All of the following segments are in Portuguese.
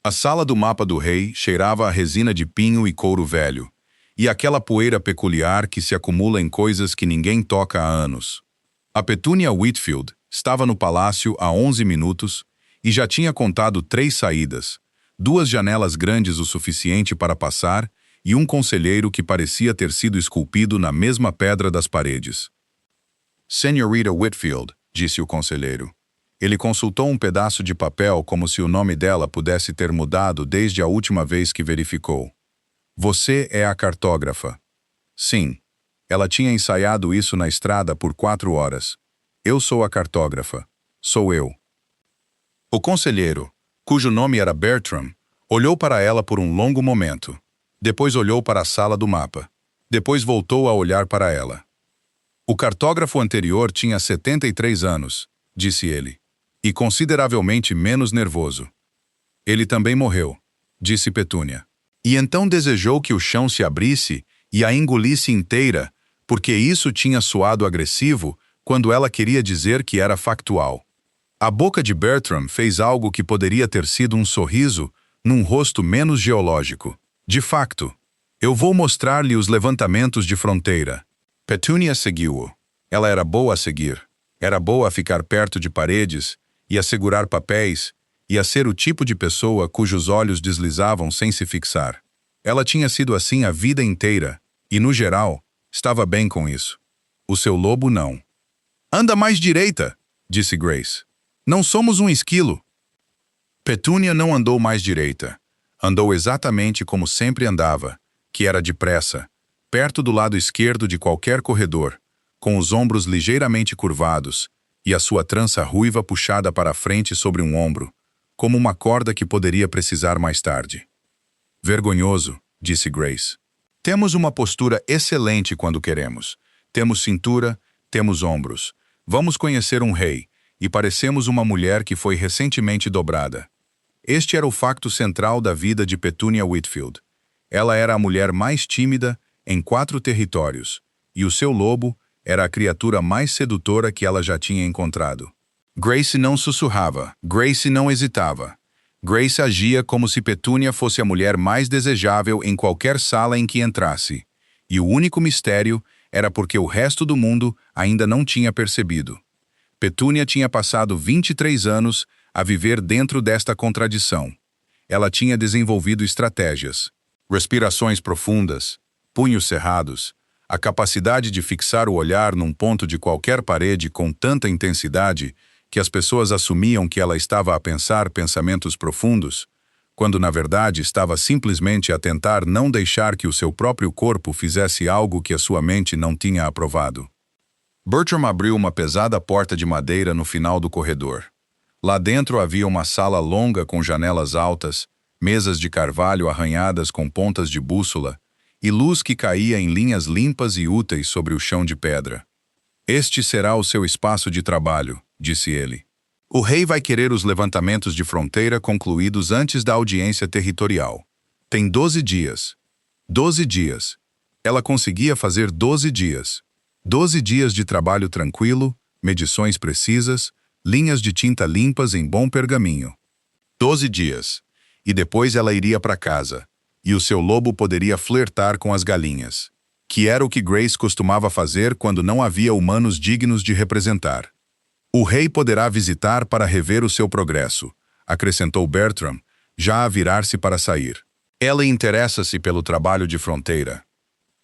A sala do mapa do rei cheirava a resina de pinho e couro velho, e aquela poeira peculiar que se acumula em coisas que ninguém toca há anos. A Petunia Whitfield estava no palácio há 11 minutos e já tinha contado 3 saídas, 2 janelas grandes o suficiente para passar e um conselheiro que parecia ter sido esculpido na mesma pedra das paredes. Senhorita Whitfield, disse o conselheiro. Ele consultou um pedaço de papel como se o nome dela pudesse ter mudado desde a última vez que verificou. Você é a cartógrafa. Sim. Ela tinha ensaiado isso na estrada por 4 horas. Eu sou a cartógrafa. Sou eu. O conselheiro, cujo nome era Bertram, olhou para ela por um longo momento. Depois olhou para a sala do mapa. Depois voltou a olhar para ela. O cartógrafo anterior tinha 73 anos, disse ele, e consideravelmente menos nervoso. Ele também morreu, disse Petúnia. E então desejou que o chão se abrisse e a engolisse inteira, porque isso tinha soado agressivo quando ela queria dizer que era factual. A boca de Bertram fez algo que poderia ter sido um sorriso num rosto menos geológico. De facto, eu vou mostrar-lhe os levantamentos de fronteira. Petúnia seguiu-o. Ela era boa a seguir. Era boa a ficar perto de paredes e a segurar papéis e a ser o tipo de pessoa cujos olhos deslizavam sem se fixar. Ela tinha sido assim a vida inteira e, no geral, estava bem com isso. O seu lobo não. Anda mais direita, disse Grace. Não somos um esquilo. Petúnia não andou mais direita. Andou exatamente como sempre andava, que era depressa, perto do lado esquerdo de qualquer corredor, com os ombros ligeiramente curvados e a sua trança ruiva puxada para a frente sobre um ombro, como uma corda que poderia precisar mais tarde. Vergonhoso, disse Grace. Temos uma postura excelente quando queremos. Temos cintura, temos ombros. Vamos conhecer um rei, e parecemos uma mulher que foi recentemente dobrada. Este era o facto central da vida de Petunia Whitfield. Ela era a mulher mais tímida em 4 territórios, e o seu lobo era a criatura mais sedutora que ela já tinha encontrado. Grace não sussurrava, Grace não hesitava. Grace agia como se Petúnia fosse a mulher mais desejável em qualquer sala em que entrasse, e o único mistério era porque o resto do mundo ainda não tinha percebido. Petúnia tinha passado 23 anos a viver dentro desta contradição. Ela tinha desenvolvido estratégias, respirações profundas, punhos cerrados, a capacidade de fixar o olhar num ponto de qualquer parede com tanta intensidade que as pessoas assumiam que ela estava a pensar pensamentos profundos, quando na verdade estava simplesmente a tentar não deixar que o seu próprio corpo fizesse algo que a sua mente não tinha aprovado. Bertram abriu uma pesada porta de madeira no final do corredor. Lá dentro havia uma sala longa com janelas altas, mesas de carvalho arranhadas com pontas de bússola e luz que caía em linhas limpas e úteis sobre o chão de pedra. Este será o seu espaço de trabalho, disse ele. O rei vai querer os levantamentos de fronteira concluídos antes da audiência territorial. Tem 12 dias. 12 dias. Ela conseguia fazer 12 dias. 12 dias de trabalho tranquilo, medições precisas, linhas de tinta limpas em bom pergaminho. 12 dias. E depois ela iria para casa, e o seu lobo poderia flertar com as galinhas, que era o que Grace costumava fazer quando não havia humanos dignos de representar. O rei poderá visitar para rever o seu progresso, acrescentou Bertram, já a virar-se para sair. Ela interessa-se pelo trabalho de fronteira.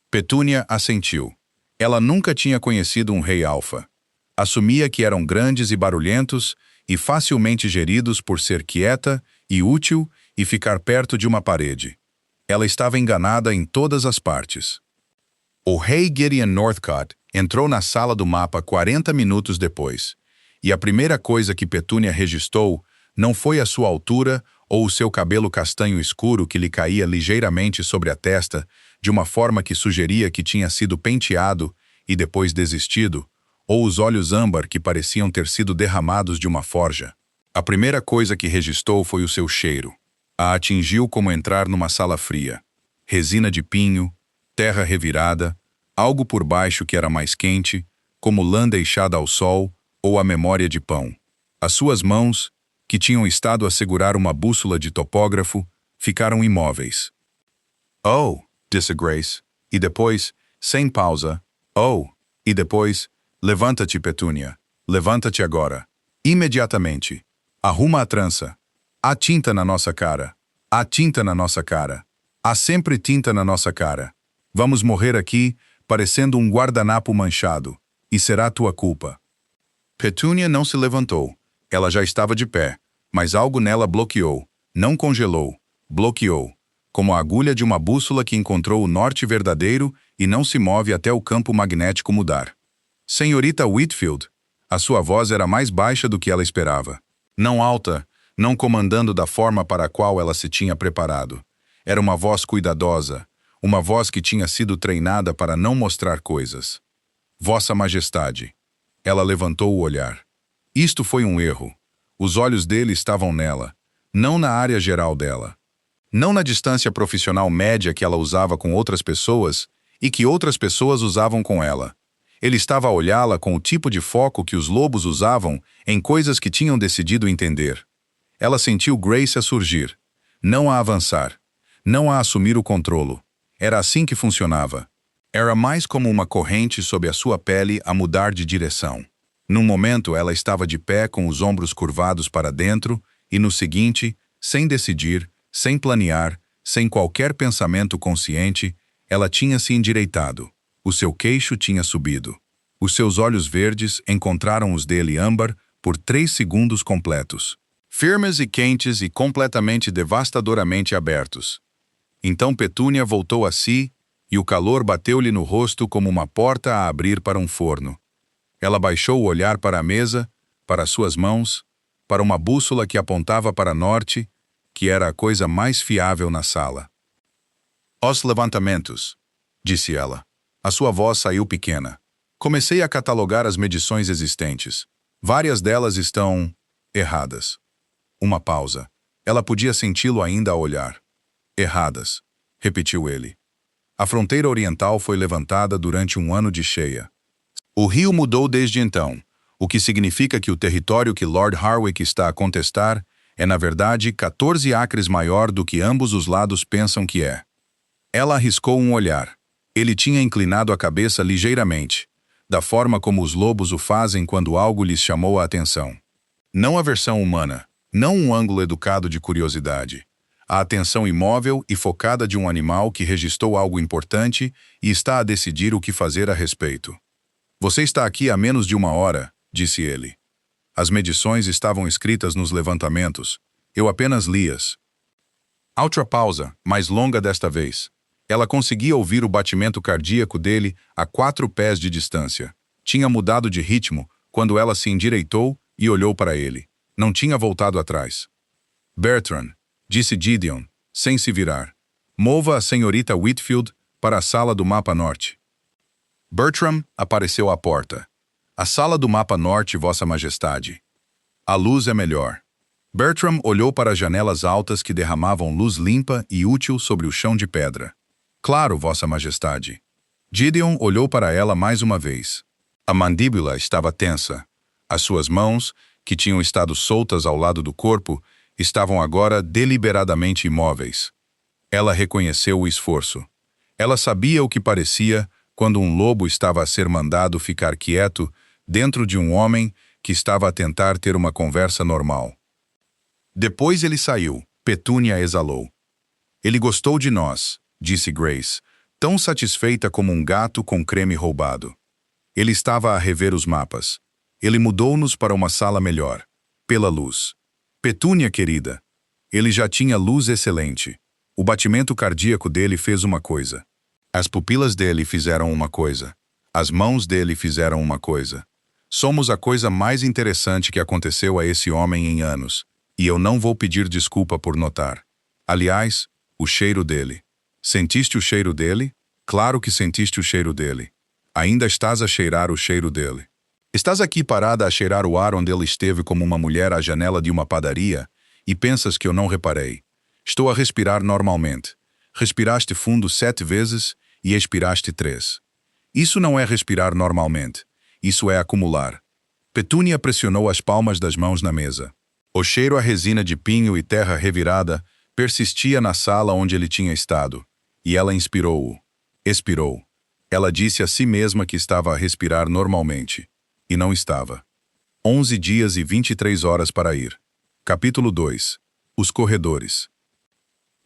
Petúnia assentiu. Ela nunca tinha conhecido um rei alfa. Assumia que eram grandes e barulhentos e facilmente geridos por ser quieta e útil e ficar perto de uma parede. Ela estava enganada em todas as partes. O rei Gideon Northcott entrou na sala do mapa 40 minutos depois, e a primeira coisa que Petúnia registrou não foi a sua altura ou o seu cabelo castanho escuro que lhe caía ligeiramente sobre a testa, de uma forma que sugeria que tinha sido penteado e depois desistido, ou os olhos âmbar que pareciam ter sido derramados de uma forja. A primeira coisa que registrou foi o seu cheiro. A atingiu como entrar numa sala fria. Resina de pinho, terra revirada, algo por baixo que era mais quente, como lã deixada ao sol ou a memória de pão. As suas mãos, que tinham estado a segurar uma bússola de topógrafo, ficaram imóveis. Oh, disse Grace. E depois, sem pausa, oh, e depois, levanta-te, Petúnia. Levanta-te agora. Imediatamente. Arruma a trança. Há tinta na nossa cara. Há tinta na nossa cara. Há sempre tinta na nossa cara. Vamos morrer aqui, parecendo um guardanapo manchado. E será tua culpa. Petúnia não se levantou. Ela já estava de pé, mas algo nela bloqueou. Não congelou. Bloqueou. Como a agulha de uma bússola que encontrou o norte verdadeiro e não se move até o campo magnético mudar. Senhorita Whitfield. A sua voz era mais baixa do que ela esperava. Não alta, não comandando da forma para a qual ela se tinha preparado. Era uma voz cuidadosa, uma voz que tinha sido treinada para não mostrar coisas. Vossa Majestade. Ela levantou o olhar. Isto foi um erro. Os olhos dele estavam nela, não na área geral dela. Não na distância profissional média que ela usava com outras pessoas e que outras pessoas usavam com ela. Ele estava a olhá-la com o tipo de foco que os lobos usavam em coisas que tinham decidido entender. Ela sentiu Grace a surgir, não a avançar, não a assumir o controlo. Era assim que funcionava. Era mais como uma corrente sob a sua pele a mudar de direção. Num momento ela estava de pé com os ombros curvados para dentro e no seguinte, sem decidir, sem planear, sem qualquer pensamento consciente, ela tinha se endireitado. O seu queixo tinha subido. Os seus olhos verdes encontraram os dele âmbar por 3 segundos completos. Firmes e quentes e completamente devastadoramente abertos. Então Petúnia voltou a si e o calor bateu-lhe no rosto como uma porta a abrir para um forno. Ela baixou o olhar para a mesa, para suas mãos, para uma bússola que apontava para norte, que era a coisa mais fiável na sala. Os levantamentos, disse ela. A sua voz saiu pequena. Comecei a catalogar as medições existentes. Várias delas estão erradas. Uma pausa. Ela podia senti-lo ainda a olhar. Erradas, repetiu ele. A fronteira oriental foi levantada durante um ano de cheia. O rio mudou desde então, o que significa que o território que Lord Harwick está a contestar é, na verdade, 14 acres maior do que ambos os lados pensam que é. Ela arriscou um olhar. Ele tinha inclinado a cabeça ligeiramente, da forma como os lobos o fazem quando algo lhes chamou a atenção. Não a versão humana, não um ângulo educado de curiosidade. A atenção imóvel e focada de um animal que registrou algo importante e está a decidir o que fazer a respeito. Você está aqui há menos de 1 hora, disse ele. As medições estavam escritas nos levantamentos. Eu apenas li-as. Outra pausa, mais longa desta vez. Ela conseguia ouvir o batimento cardíaco dele a 4 pés de distância. Tinha mudado de ritmo quando ela se endireitou e olhou para ele. Não tinha voltado atrás. Bertrand, disse Gideon, sem se virar. Mova a senhorita Whitfield para a sala do mapa norte. Bertram apareceu à porta. A sala do mapa norte, Vossa Majestade. A luz é melhor. Bertram olhou para as janelas altas que derramavam luz limpa e útil sobre o chão de pedra. Claro, Vossa Majestade. Gideon olhou para ela mais uma vez. A mandíbula estava tensa. As suas mãos, que tinham estado soltas ao lado do corpo, estavam agora deliberadamente imóveis. Ela reconheceu o esforço. Ela sabia o que parecia quando um lobo estava a ser mandado ficar quieto dentro de um homem que estava a tentar ter uma conversa normal. Depois ele saiu. Petúnia exalou. Ele gostou de nós, disse Grace, tão satisfeita como um gato com creme roubado. Ele estava a rever os mapas. Ele mudou-nos para uma sala melhor, pela luz. Petúnia, querida. Ele já tinha luz excelente. O batimento cardíaco dele fez uma coisa. As pupilas dele fizeram uma coisa. As mãos dele fizeram uma coisa. Somos a coisa mais interessante que aconteceu a esse homem em anos, e eu não vou pedir desculpa por notar. Aliás, o cheiro dele. Sentiste o cheiro dele? Claro que sentiste o cheiro dele. Ainda estás a cheirar o cheiro dele. Estás aqui parada a cheirar o ar onde ele esteve como uma mulher à janela de uma padaria e pensas que eu não reparei. Estou a respirar normalmente. Respiraste fundo 7 vezes e expiraste 3. Isso não é respirar normalmente. Isso é acumular. Petúnia pressionou as palmas das mãos na mesa. O cheiro a resina de pinho e terra revirada persistia na sala onde ele tinha estado, e ela inspirou-o. Expirou. Ela disse a si mesma que estava a respirar normalmente, e não estava. 11 dias e 23 horas para ir. Capítulo 2. Os corredores.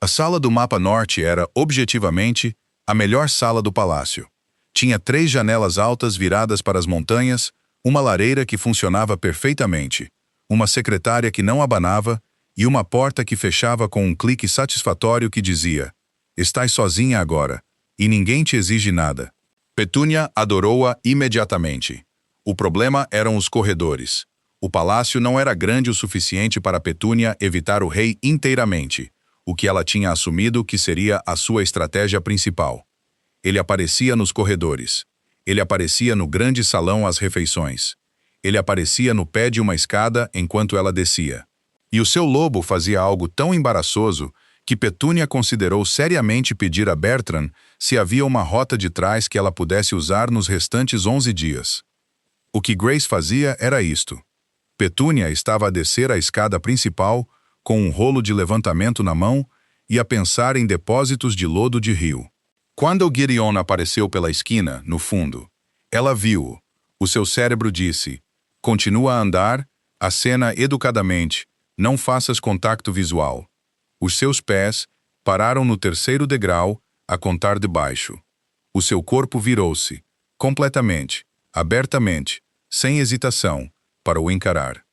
A sala do mapa norte era, objetivamente, a melhor sala do palácio. Tinha 3 janelas altas viradas para as montanhas, uma lareira que funcionava perfeitamente, uma secretária que não abanava e uma porta que fechava com um clique satisfatório que dizia: "Estás sozinha agora, e ninguém te exige nada." Petúnia adorou-a imediatamente. O problema eram os corredores. O palácio não era grande o suficiente para Petúnia evitar o rei inteiramente, o que ela tinha assumido que seria a sua estratégia principal. Ele aparecia nos corredores. Ele aparecia no grande salão às refeições. Ele aparecia no pé de uma escada enquanto ela descia. E o seu lobo fazia algo tão embaraçoso que Petúnia considerou seriamente pedir a Bertrand se havia uma rota de trás que ela pudesse usar nos restantes 11 dias. O que Grace fazia era isto. Petúnia estava a descer a escada principal com um rolo de levantamento na mão e a pensar em depósitos de lodo de rio. Quando o Gideon apareceu pela esquina, no fundo, ela viu-o. O seu cérebro disse: "Continua a andar, acena educadamente, não faças contato visual." Os seus pés pararam no 3º degrau, a contar de baixo. O seu corpo virou-se, completamente, abertamente, sem hesitação, para o encarar.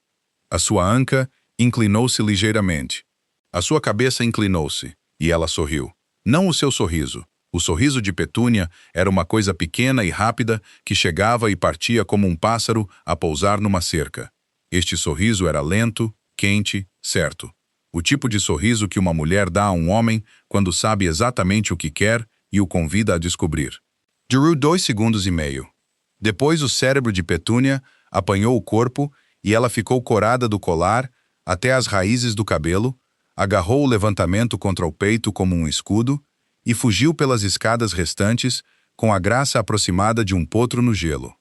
A sua anca inclinou-se ligeiramente. A sua cabeça inclinou-se, e ela sorriu. Não o seu sorriso. O sorriso de Petúnia era uma coisa pequena e rápida que chegava e partia como um pássaro a pousar numa cerca. Este sorriso era lento, quente, certo. O tipo de sorriso que uma mulher dá a um homem quando sabe exatamente o que quer e o convida a descobrir. Durou 2 segundos e meio. Depois o cérebro de Petúnia apanhou o corpo e ela ficou corada do colar até as raízes do cabelo, agarrou o levantamento contra o peito como um escudo e fugiu pelas escadas restantes com a graça aproximada de um potro no gelo.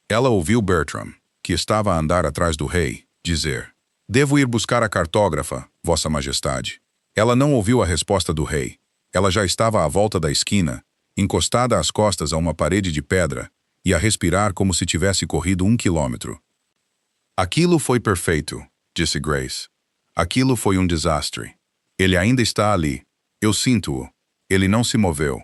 Ela ouviu Bertram, que estava a andar atrás do rei, dizer: "Devo ir buscar a cartógrafa, Vossa Majestade." Ela não ouviu a resposta do rei. Ela já estava à volta da esquina, encostada às costas a uma parede de pedra e a respirar como se tivesse corrido 1 quilômetro. "Aquilo foi perfeito", disse Grace. "Aquilo foi um desastre. Ele ainda está ali. Eu sinto-o. Ele não se moveu."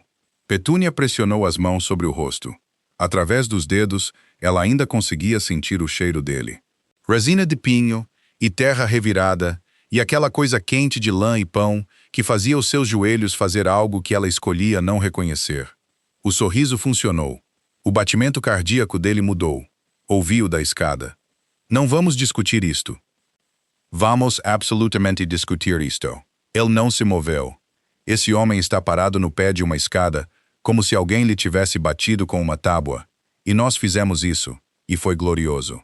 Petúnia pressionou as mãos sobre o rosto. Através dos dedos, ela ainda conseguia sentir o cheiro dele. Resina de pinho e terra revirada, e aquela coisa quente de lã e pão que fazia os seus joelhos fazer algo que ela escolhia não reconhecer. O sorriso funcionou. O batimento cardíaco dele mudou. Ouviu da escada. "Não vamos discutir isto." "Vamos absolutamente discutir isto." Ele não se moveu. Esse homem está parado no pé de uma escada, como se alguém lhe tivesse batido com uma tábua. E nós fizemos isso, e foi glorioso.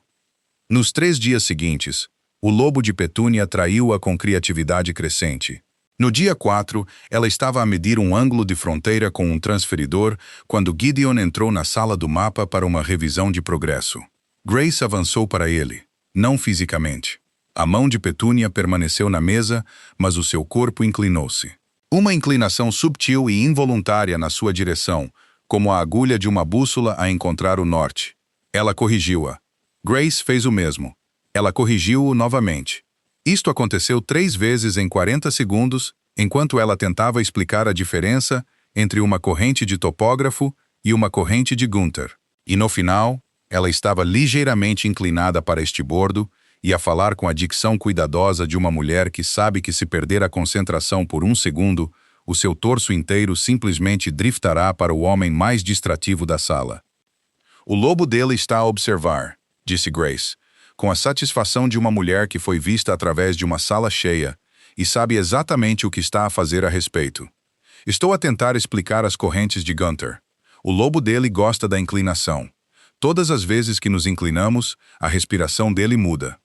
Nos 3 dias seguintes, o lobo de Petúnia traiu-a com criatividade crescente. No dia 4, ela estava a medir um ângulo de fronteira com um transferidor quando Gideon entrou na sala do mapa para uma revisão de progresso. Grace avançou para ele, não fisicamente. A mão de Petúnia permaneceu na mesa, mas o seu corpo inclinou-se. Uma inclinação subtil e involuntária na sua direção, como a agulha de uma bússola a encontrar o norte. Ela corrigiu-a. Grace fez o mesmo. Ela corrigiu-o novamente. Isto aconteceu 3 vezes em 40 segundos, enquanto ela tentava explicar a diferença entre uma corrente de topógrafo e uma corrente de Gunther. E no final, ela estava ligeiramente inclinada para este bordo e a falar com a dicção cuidadosa de uma mulher que sabe que se perder a concentração por 1 segundo, o seu torso inteiro simplesmente driftará para o homem mais distrativo da sala. "O lobo dele está a observar", disse Grace, com a satisfação de uma mulher que foi vista através de uma sala cheia e sabe exatamente o que está a fazer a respeito. "Estou a tentar explicar as correntes de Gunther. O lobo dele gosta da inclinação. Todas as vezes que nos inclinamos, a respiração dele muda.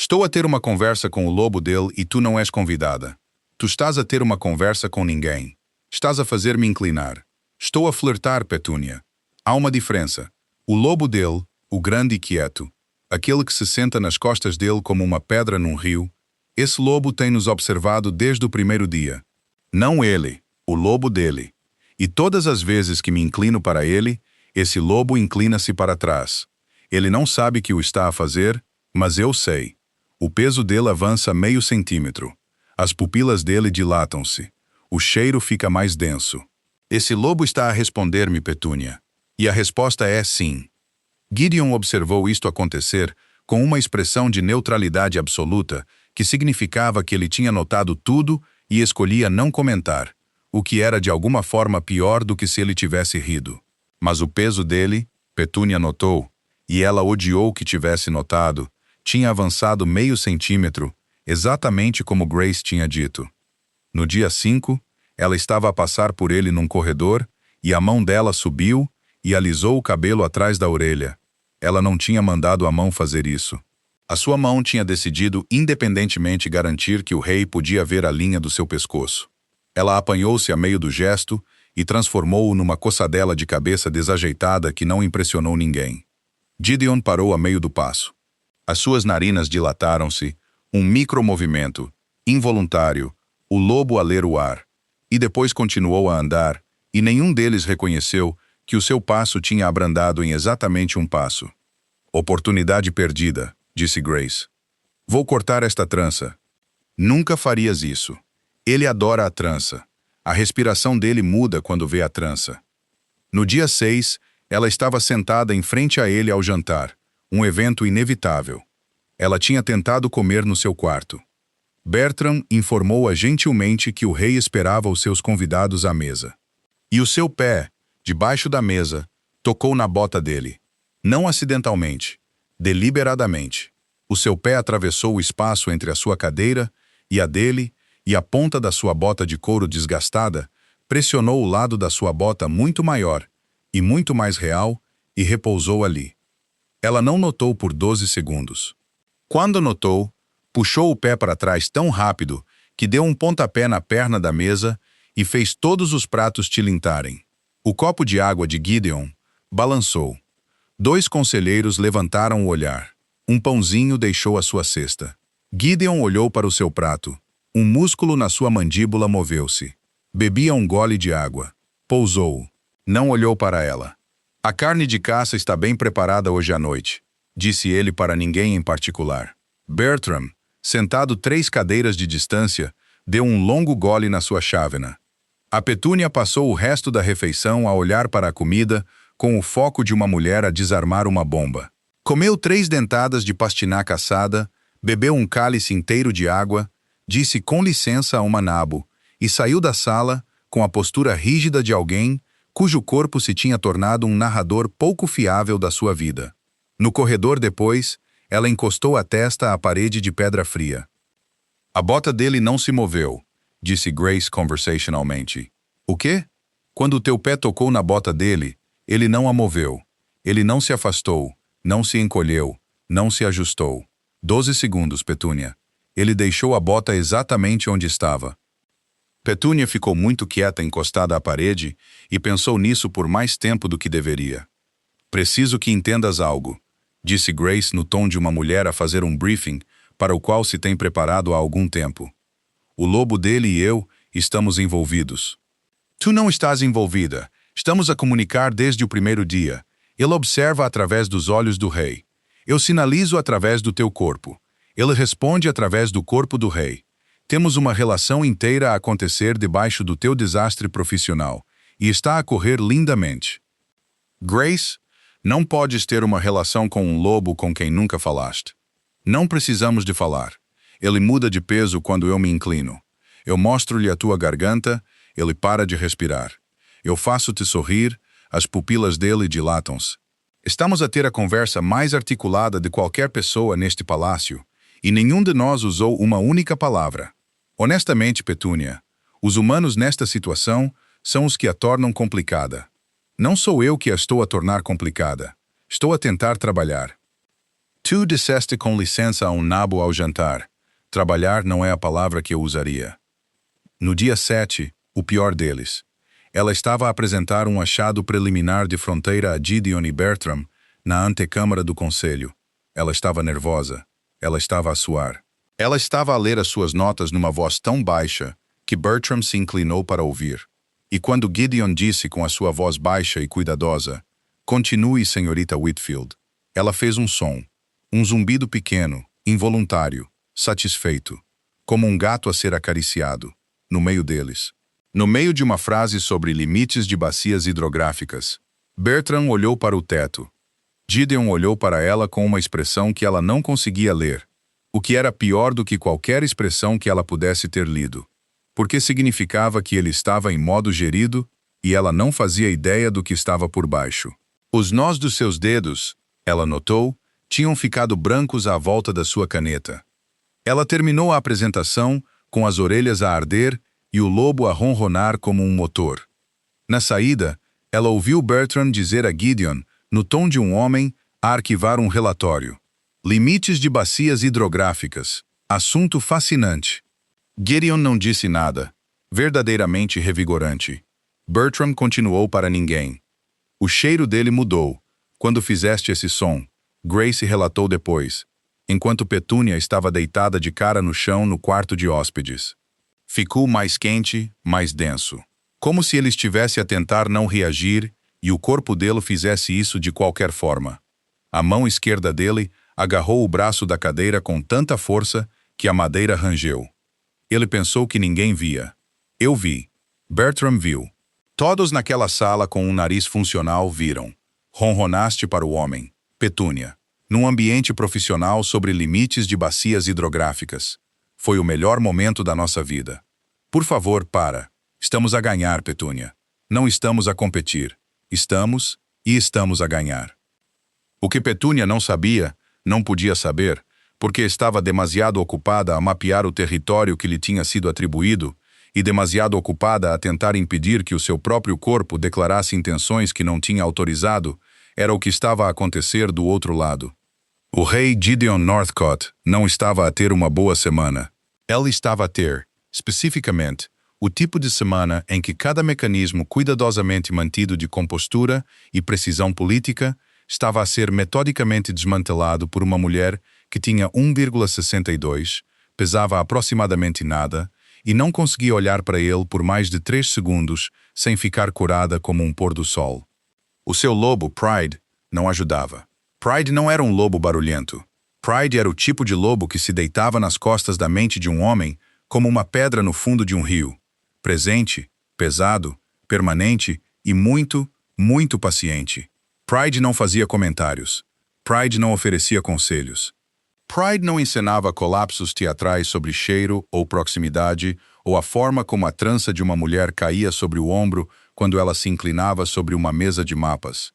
Estou a ter uma conversa com o lobo dele e tu não és convidada. Tu estás a ter uma conversa com ninguém. Estás a fazer-me inclinar. Estou a flertar, Petúnia. Há uma diferença. O lobo dele, o grande e quieto, aquele que se senta nas costas dele como uma pedra num rio, esse lobo tem nos observado desde o primeiro dia. Não ele, o lobo dele. E todas as vezes que me inclino para ele, esse lobo inclina-se para trás. Ele não sabe que o está a fazer, mas eu sei. O peso dele avança meio centímetro. As pupilas dele dilatam-se. O cheiro fica mais denso. Esse lobo está a responder-me, Petúnia. E a resposta é sim. Gideon observou isto acontecer com uma expressão de neutralidade absoluta que significava que ele tinha notado tudo e escolhia não comentar, o que era de alguma forma pior do que se ele tivesse rido. Mas o peso dele, Petúnia notou, e ela odiou que tivesse notado, tinha avançado meio centímetro, exatamente como Grace tinha dito. No dia 5, ela estava a passar por ele num corredor e a mão dela subiu e alisou o cabelo atrás da orelha. Ela não tinha mandado a mão fazer isso. A sua mão tinha decidido independentemente garantir que o rei podia ver a linha do seu pescoço. Ela apanhou-se a meio do gesto e transformou-o numa coçadela de cabeça desajeitada que não impressionou ninguém. Gideon parou a meio do passo. As suas narinas dilataram-se, um micromovimento, involuntário, o lobo a ler o ar, e depois continuou a andar, e nenhum deles reconheceu que o seu passo tinha abrandado em exatamente um passo. Oportunidade perdida, disse Grace. Vou cortar esta trança. Nunca farias isso. Ele adora a trança. A respiração dele muda quando vê a trança. No dia 6, ela estava sentada em frente a ele ao jantar, um evento inevitável. Ela tinha tentado comer no seu quarto. Bertram informou-a gentilmente que o rei esperava os seus convidados à mesa. E o seu pé, debaixo da mesa, tocou na bota dele. Não acidentalmente, deliberadamente. O seu pé atravessou o espaço entre a sua cadeira e a dele, e a ponta da sua bota de couro desgastada pressionou o lado da sua bota muito maior e muito mais real e repousou ali. Ela não notou por 12 segundos. Quando notou, puxou o pé para trás tão rápido que deu um pontapé na perna da mesa e fez todos os pratos tilintarem. O copo de água de Gideon balançou. 2 conselheiros levantaram o olhar. Um pãozinho deixou a sua cesta. Gideon olhou para o seu prato. Um músculo na sua mandíbula moveu-se. Bebia um gole de água. Pousou. Não olhou para ela. A carne de caça está bem preparada hoje à noite, disse ele para ninguém em particular. Bertram, sentado 3 cadeiras de distância, deu um longo gole na sua chávena. A Petúnia passou o resto da refeição a olhar para a comida com o foco de uma mulher a desarmar uma bomba. Comeu 3 dentadas de pastinaca assada, bebeu um cálice inteiro de água, disse com licença a uma nabo e saiu da sala com a postura rígida de alguém cujo corpo se tinha tornado um narrador pouco fiável da sua vida. No corredor depois, ela encostou a testa à parede de pedra fria. A bota dele não se moveu, disse Grace conversacionalmente. O quê? Quando o teu pé tocou na bota dele, ele não a moveu. Ele não se afastou, não se encolheu, não se ajustou. 12 segundos, Petúnia. Ele deixou a bota exatamente onde estava. Petúnia ficou muito quieta encostada à parede e pensou nisso por mais tempo do que deveria. Preciso que entendas algo, disse Grace no tom de uma mulher a fazer um briefing para o qual se tem preparado há algum tempo. O lobo dele e eu estamos envolvidos. Tu não estás envolvida. Estamos a comunicar desde o primeiro dia. Ele observa através dos olhos do rei. Eu sinalizo através do teu corpo. Ele responde através do corpo do rei. Temos uma relação inteira a acontecer debaixo do teu desastre profissional, e está a correr lindamente. Grace, não podes ter uma relação com um lobo com quem nunca falaste. Não precisamos de falar. Ele muda de peso quando eu me inclino. Eu mostro-lhe a tua garganta, ele para de respirar. Eu faço-te sorrir, as pupilas dele dilatam-se. Estamos a ter a conversa mais articulada de qualquer pessoa neste palácio, e nenhum de nós usou uma única palavra. Honestamente, Petúnia, os humanos nesta situação são os que a tornam complicada. Não sou eu que a estou a tornar complicada. Estou a tentar trabalhar. Tu disseste com licença a um nabo ao jantar. Trabalhar não é a palavra que eu usaria. No dia 7, o pior deles. Ela estava a apresentar um achado preliminar de fronteira a Gideon e Bertram na antecâmara do conselho. Ela estava nervosa. Ela estava a suar. Ela estava a ler as suas notas numa voz tão baixa que Bertram se inclinou para ouvir. E quando Gideon disse com a sua voz baixa e cuidadosa, "Continue, senhorita Whitfield", ela fez um som, um zumbido pequeno, involuntário, satisfeito, como um gato a ser acariciado, no meio deles. No meio de uma frase sobre limites de bacias hidrográficas, Bertram olhou para o teto. Gideon olhou para ela com uma expressão que ela não conseguia ler, o que era pior do que qualquer expressão que ela pudesse ter lido, porque significava que ele estava em modo gerido e ela não fazia ideia do que estava por baixo. Os nós dos seus dedos, ela notou, tinham ficado brancos à volta da sua caneta. Ela terminou a apresentação com as orelhas a arder e o lobo a ronronar como um motor. Na saída, ela ouviu Bertram dizer a Gideon, no tom de um homem, a arquivar um relatório. Limites de bacias hidrográficas. Assunto fascinante. Gideon não disse nada. Verdadeiramente revigorante. Bertram continuou para ninguém. O cheiro dele mudou. Quando fizeste esse som, Grace relatou depois, enquanto Petúnia estava deitada de cara no chão no quarto de hóspedes. Ficou mais quente, mais denso. Como se ele estivesse a tentar não reagir e o corpo dele fizesse isso de qualquer forma. A mão esquerda dele agarrou o braço da cadeira com tanta força que a madeira rangeu. Ele pensou que ninguém via. Eu vi. Bertram viu. Todos naquela sala com um nariz funcional viram. Ronronaste para o homem, Petúnia, num ambiente profissional sobre limites de bacias hidrográficas. Foi o melhor momento da nossa vida. Por favor, para. Estamos a ganhar, Petúnia. Não estamos a competir. Estamos a ganhar. O que Petúnia não sabia, não podia saber, porque estava demasiado ocupada a mapear o território que lhe tinha sido atribuído e demasiado ocupada a tentar impedir que o seu próprio corpo declarasse intenções que não tinha autorizado, era o que estava a acontecer do outro lado. O rei Gideon Northcott não estava a ter uma boa semana. Ele estava a ter, especificamente, o tipo de semana em que cada mecanismo cuidadosamente mantido de compostura e precisão política estava a ser metodicamente desmantelado por uma mulher que tinha 1,62, pesava aproximadamente nada e não conseguia olhar para ele por mais de 3 segundos sem ficar curada como um pôr do sol. O seu lobo, Pride, não ajudava. Pride não era um lobo barulhento. Pride era o tipo de lobo que se deitava nas costas da mente de um homem como uma pedra no fundo de um rio. Presente, pesado, permanente e muito, muito paciente. Pride não fazia comentários. Pride não oferecia conselhos. Pride não encenava colapsos teatrais sobre cheiro ou proximidade ou a forma como a trança de uma mulher caía sobre o ombro quando ela se inclinava sobre uma mesa de mapas.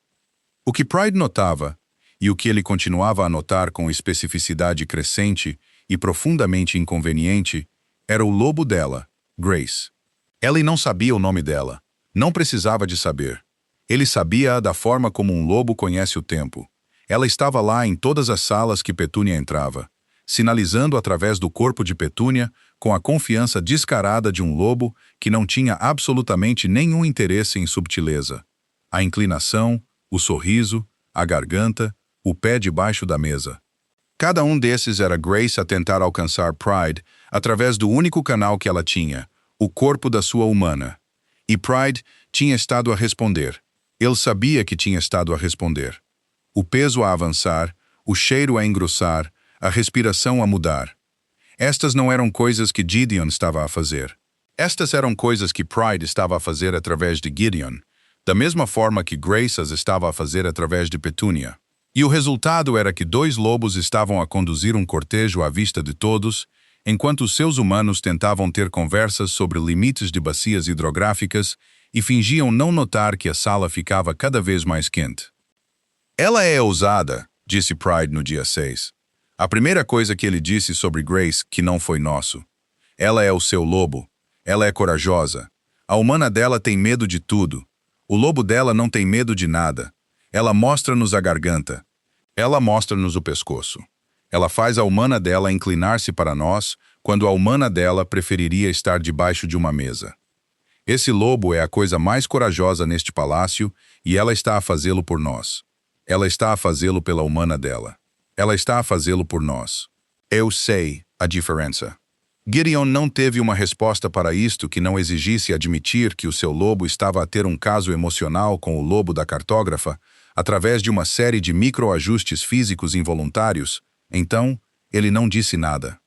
O que Pride notava, e o que ele continuava a notar com especificidade crescente e profundamente inconveniente, era o lobo dela, Grace. Ele não sabia o nome dela. Não precisava de saber. Ele sabia-a da forma como um lobo conhece o tempo. Ela estava lá em todas as salas que Petúnia entrava, sinalizando através do corpo de Petúnia com a confiança descarada de um lobo que não tinha absolutamente nenhum interesse em subtileza. A inclinação, o sorriso, a garganta, o pé debaixo da mesa. Cada um desses era Grace a tentar alcançar Pride através do único canal que ela tinha, o corpo da sua humana. E Pride tinha estado a responder. Ele sabia que tinha estado a responder. O peso a avançar, o cheiro a engrossar, a respiração a mudar. Estas não eram coisas que Gideon estava a fazer. Estas eram coisas que Pride estava a fazer através de Gideon, da mesma forma que Grace as estava a fazer através de Petúnia. E o resultado era que 2 lobos estavam a conduzir um cortejo à vista de todos, enquanto os seus humanos tentavam ter conversas sobre limites de bacias hidrográficas e fingiam não notar que a sala ficava cada vez mais quente. Ela é ousada, disse Pride no dia 6. A primeira coisa que ele disse sobre Grace que não foi nosso. Ela é o seu lobo. Ela é corajosa. A humana dela tem medo de tudo. O lobo dela não tem medo de nada. Ela mostra-nos a garganta. Ela mostra-nos o pescoço. Ela faz a humana dela inclinar-se para nós, quando a humana dela preferiria estar debaixo de uma mesa. Esse lobo é a coisa mais corajosa neste palácio e ela está a fazê-lo por nós. Ela está a fazê-lo pela humana dela. Ela está a fazê-lo por nós. Eu sei a diferença. Gideon não teve uma resposta para isto que não exigisse admitir que o seu lobo estava a ter um caso emocional com o lobo da cartógrafa, através de uma série de microajustes físicos involuntários. Então, ele não disse nada.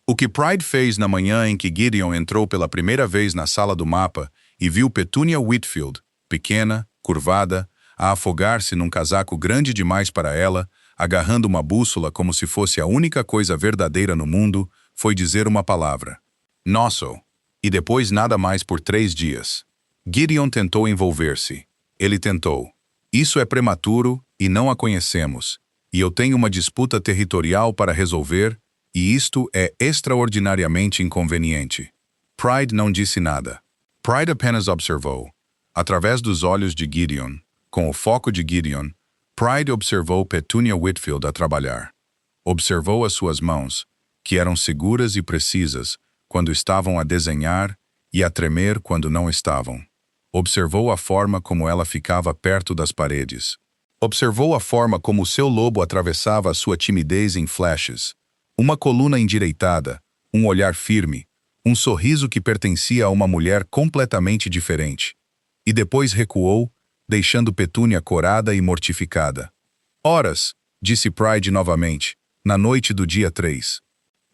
O que Pride fez na manhã em que Gideon entrou pela primeira vez na sala do mapa e viu Petunia Whitfield, pequena, curvada, a afogar-se num casaco grande demais para ela, agarrando uma bússola como se fosse a única coisa verdadeira no mundo, foi dizer uma palavra. Nosso. E depois nada mais por 3 dias. Gideon tentou envolver-se. Ele tentou. Isso é prematuro e não a conhecemos. E eu tenho uma disputa territorial para resolver, e isto é extraordinariamente inconveniente. Pride não disse nada. Pride apenas observou. Através dos olhos de Gideon, com o foco de Gideon, Pride observou Petunia Whitfield a trabalhar. Observou as suas mãos, que eram seguras e precisas quando estavam a desenhar e a tremer quando não estavam. Observou a forma como ela ficava perto das paredes. Observou a forma como o seu lobo atravessava a sua timidez em flashes. Uma coluna endireitada, um olhar firme, um sorriso que pertencia a uma mulher completamente diferente. E depois recuou, deixando Petunia corada e mortificada. Horas, disse Pride novamente, na noite do dia 3.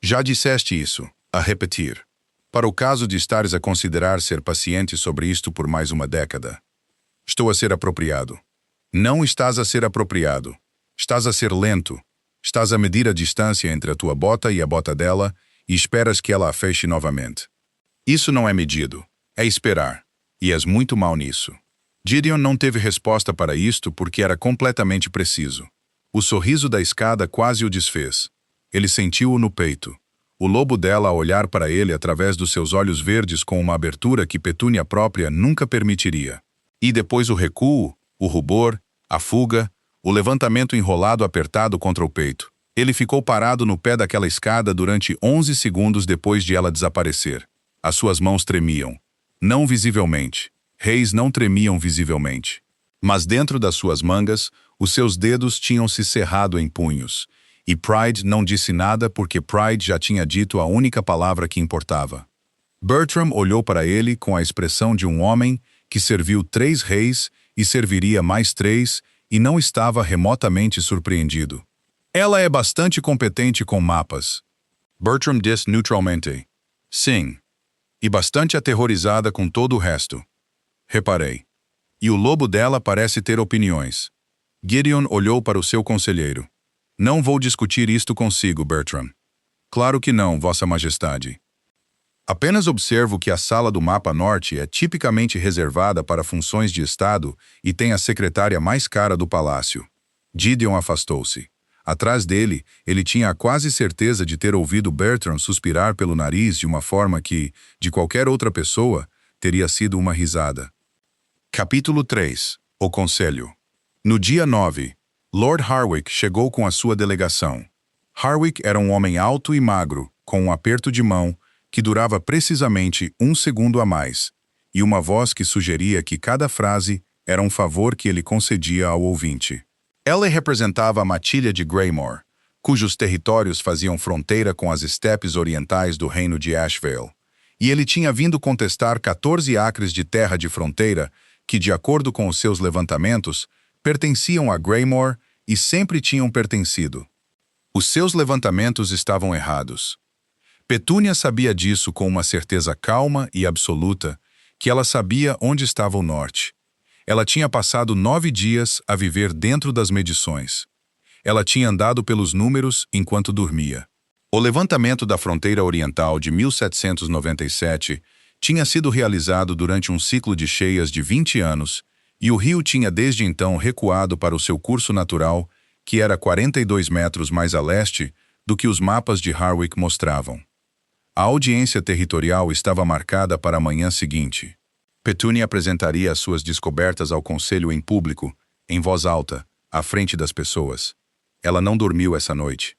Já disseste isso, a repetir. Para o caso de estares a considerar ser paciente sobre isto por mais uma década. Estou a ser apropriado. Não estás a ser apropriado. Estás a ser lento. Estás a medir a distância entre a tua bota e a bota dela e esperas que ela a feche novamente. Isso não é medido. É esperar. E és muito mal nisso. Gideon não teve resposta para isto porque era completamente preciso. O sorriso da escada quase o desfez. Ele sentiu-o no peito. O lobo dela a olhar para ele através dos seus olhos verdes com uma abertura que Petunia própria nunca permitiria. E depois o recuo, o rubor, a fuga, o levantamento enrolado apertado contra o peito. Ele ficou parado no pé daquela escada durante 11 segundos depois de ela desaparecer. As suas mãos tremiam. Não visivelmente. Reis não tremiam visivelmente. Mas dentro das suas mangas, os seus dedos tinham se cerrado em punhos. E Pride não disse nada porque Pride já tinha dito a única palavra que importava. Bertram olhou para ele com a expressão de um homem que serviu 3 reis e serviria mais 3 e não estava remotamente surpreendido. Ela é bastante competente com mapas. Bertram disse neutralmente. Sim. E bastante aterrorizada com todo o resto. Reparei. E o lobo dela parece ter opiniões. Gideon olhou para o seu conselheiro. Não vou discutir isto consigo, Bertram. Claro que não, Vossa Majestade. Apenas observo que a sala do mapa norte é tipicamente reservada para funções de Estado e tem a secretária mais cara do palácio. Gideon afastou-se. Atrás dele, ele tinha a quase certeza de ter ouvido Bertram suspirar pelo nariz de uma forma que, de qualquer outra pessoa, teria sido uma risada. Capítulo 3. O Conselho. No dia 9, Lord Harwick chegou com a sua delegação. Harwick era um homem alto e magro, com um aperto de mão que durava precisamente 1 segundo a mais, e uma voz que sugeria que cada frase era um favor que ele concedia ao ouvinte. Ela representava a matilha de Greymore, cujos territórios faziam fronteira com as estepes orientais do reino de Ashvale, e ele tinha vindo contestar 14 acres de terra de fronteira que, de acordo com os seus levantamentos, pertenciam a Greymore e sempre tinham pertencido. Os seus levantamentos estavam errados. Petunia sabia disso com uma certeza calma e absoluta, que ela sabia onde estava o norte. Ela tinha passado 9 dias a viver dentro das medições. Ela tinha andado pelos números enquanto dormia. O levantamento da fronteira oriental de 1797 tinha sido realizado durante um ciclo de cheias de 20 anos, e o rio tinha desde então recuado para o seu curso natural, que era 42 metros mais a leste do que os mapas de Harwick mostravam. A audiência territorial estava marcada para a manhã seguinte. Petunia apresentaria as suas descobertas ao conselho em público, em voz alta, à frente das pessoas. Ela não dormiu essa noite.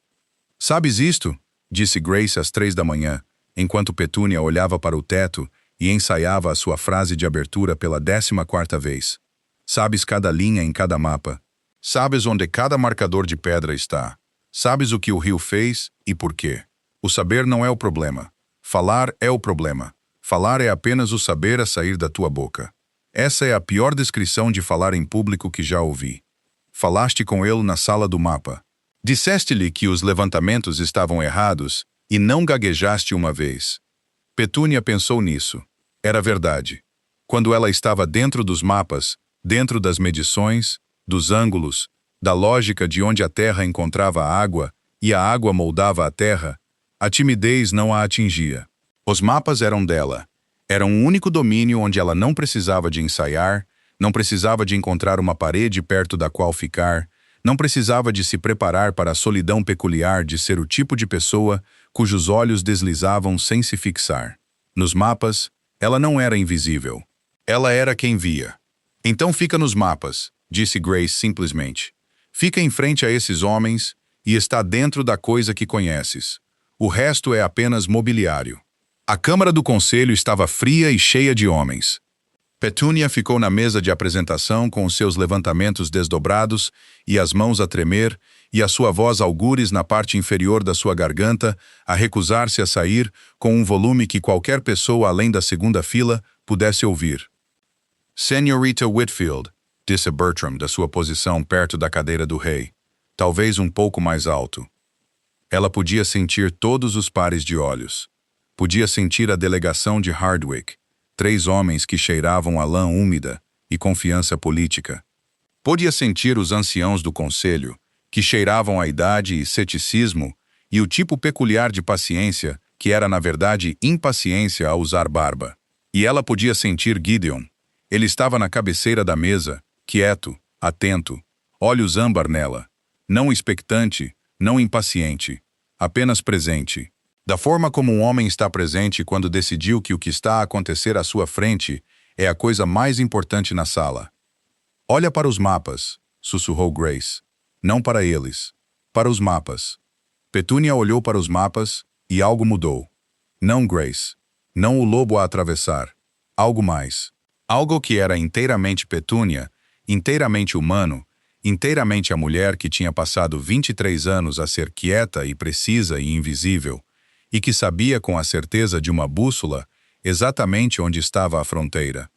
Sabes isto? Disse Grace às 3 da manhã, enquanto Petunia olhava para o teto e ensaiava a sua frase de abertura pela 14ª vez. Sabes cada linha em cada mapa. Sabes onde cada marcador de pedra está. Sabes o que o rio fez e por quê? O saber não é o problema. Falar é o problema. Falar é apenas o saber a sair da tua boca. Essa é a pior descrição de falar em público que já ouvi. Falaste com ele na sala do mapa. Disseste-lhe que os levantamentos estavam errados e não gaguejaste uma vez. Petúnia pensou nisso. Era verdade. Quando ela estava dentro dos mapas, dentro das medições, dos ângulos, da lógica de onde a Terra encontrava a água e a água moldava a Terra, a timidez não a atingia. Os mapas eram dela. Era um único domínio onde ela não precisava de ensaiar, não precisava de encontrar uma parede perto da qual ficar, não precisava de se preparar para a solidão peculiar de ser o tipo de pessoa cujos olhos deslizavam sem se fixar. Nos mapas, ela não era invisível. Ela era quem via. Então fica nos mapas, disse Grace simplesmente. Fica em frente a esses homens e está dentro da coisa que conheces. O resto é apenas mobiliário. A Câmara do Conselho estava fria e cheia de homens. Petúnia ficou na mesa de apresentação com os seus levantamentos desdobrados e as mãos a tremer, e a sua voz algures na parte inferior da sua garganta, a recusar-se a sair com um volume que qualquer pessoa além da segunda fila pudesse ouvir. Senhorita Whitfield, disse Bertram da sua posição perto da cadeira do rei, talvez um pouco mais alto. Ela podia sentir todos os pares de olhos. Podia sentir a delegação de Hardwicke, 3 homens que cheiravam a lã úmida e confiança política. Podia sentir os anciãos do conselho, que cheiravam a idade e ceticismo e o tipo peculiar de paciência, que era na verdade impaciência a usar barba. E ela podia sentir Gideon. Ele estava na cabeceira da mesa, quieto, atento, olhos âmbar nela, não expectante, não impaciente, apenas presente. Da forma como um homem está presente quando decidiu que o que está a acontecer à sua frente é a coisa mais importante na sala. Olha para os mapas, sussurrou Grace. Não para eles. Para os mapas. Petúnia olhou para os mapas e algo mudou. Não Grace. Não o lobo a atravessar. Algo mais. Algo que era inteiramente Petúnia, inteiramente humano, inteiramente a mulher que tinha passado 23 anos a ser quieta e precisa e invisível, e que sabia com a certeza de uma bússola exatamente onde estava a fronteira.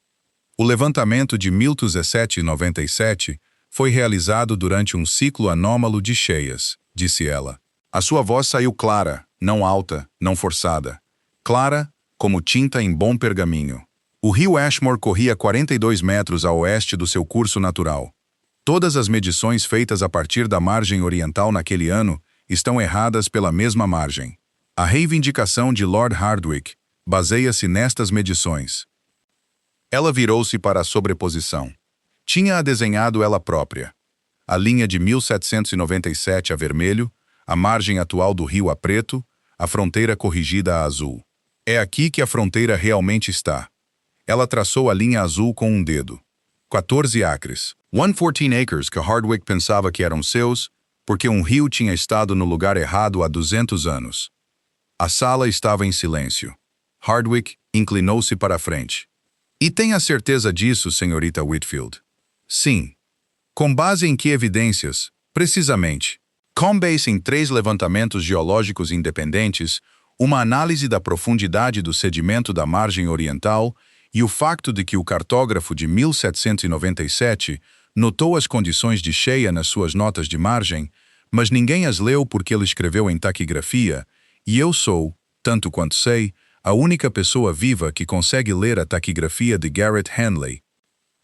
O levantamento de 1797 foi realizado durante um ciclo anômalo de cheias, disse ela. A sua voz saiu clara, não alta, não forçada. Clara como tinta em bom pergaminho. O rio Ashmore corria 42 metros a oeste do seu curso natural. Todas as medições feitas a partir da margem oriental naquele ano estão erradas pela mesma margem. A reivindicação de Lord Hardwicke baseia-se nestas medições. Ela virou-se para a sobreposição. Tinha-a desenhado ela própria. A linha de 1797 a vermelho, a margem atual do rio a preto, a fronteira corrigida a azul. É aqui que a fronteira realmente está. Ela traçou a linha azul com um dedo. 14 acres. 114 acres que Hardwicke pensava que eram seus, porque um rio tinha estado no lugar errado há 200 anos. A sala estava em silêncio. Hardwicke inclinou-se para a frente. E tenha certeza disso, senhorita Whitfield. Sim. Com base em que evidências? Precisamente. Com base em 3 levantamentos geológicos independentes, uma análise da profundidade do sedimento da margem oriental e o facto de que o cartógrafo de 1797 notou as condições de cheia nas suas notas de margem, mas ninguém as leu porque ele escreveu em taquigrafia, e eu sou, tanto quanto sei, a única pessoa viva que consegue ler a taquigrafia de Garrett Henley.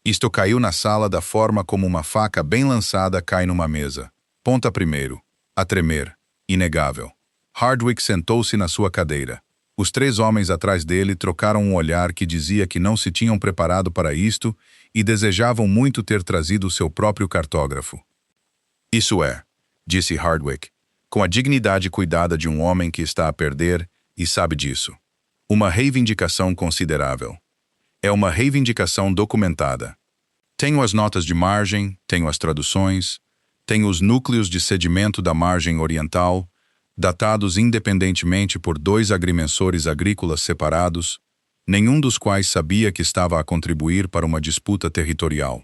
Isto caiu na sala da forma como uma faca bem lançada cai numa mesa. Ponta primeiro. A tremer. Inegável. Hardwicke sentou-se na sua cadeira. Os 3 homens atrás dele trocaram um olhar que dizia que não se tinham preparado para isto e desejavam muito ter trazido o seu próprio cartógrafo. Isso é, disse Hardwicke, com a dignidade cuidada de um homem que está a perder e sabe disso. Uma reivindicação considerável. É uma reivindicação documentada. Tenho as notas de margem, tenho as traduções, tenho os núcleos de sedimento da margem oriental, datados independentemente por 2 agrimensores agrícolas separados, nenhum dos quais sabia que estava a contribuir para uma disputa territorial.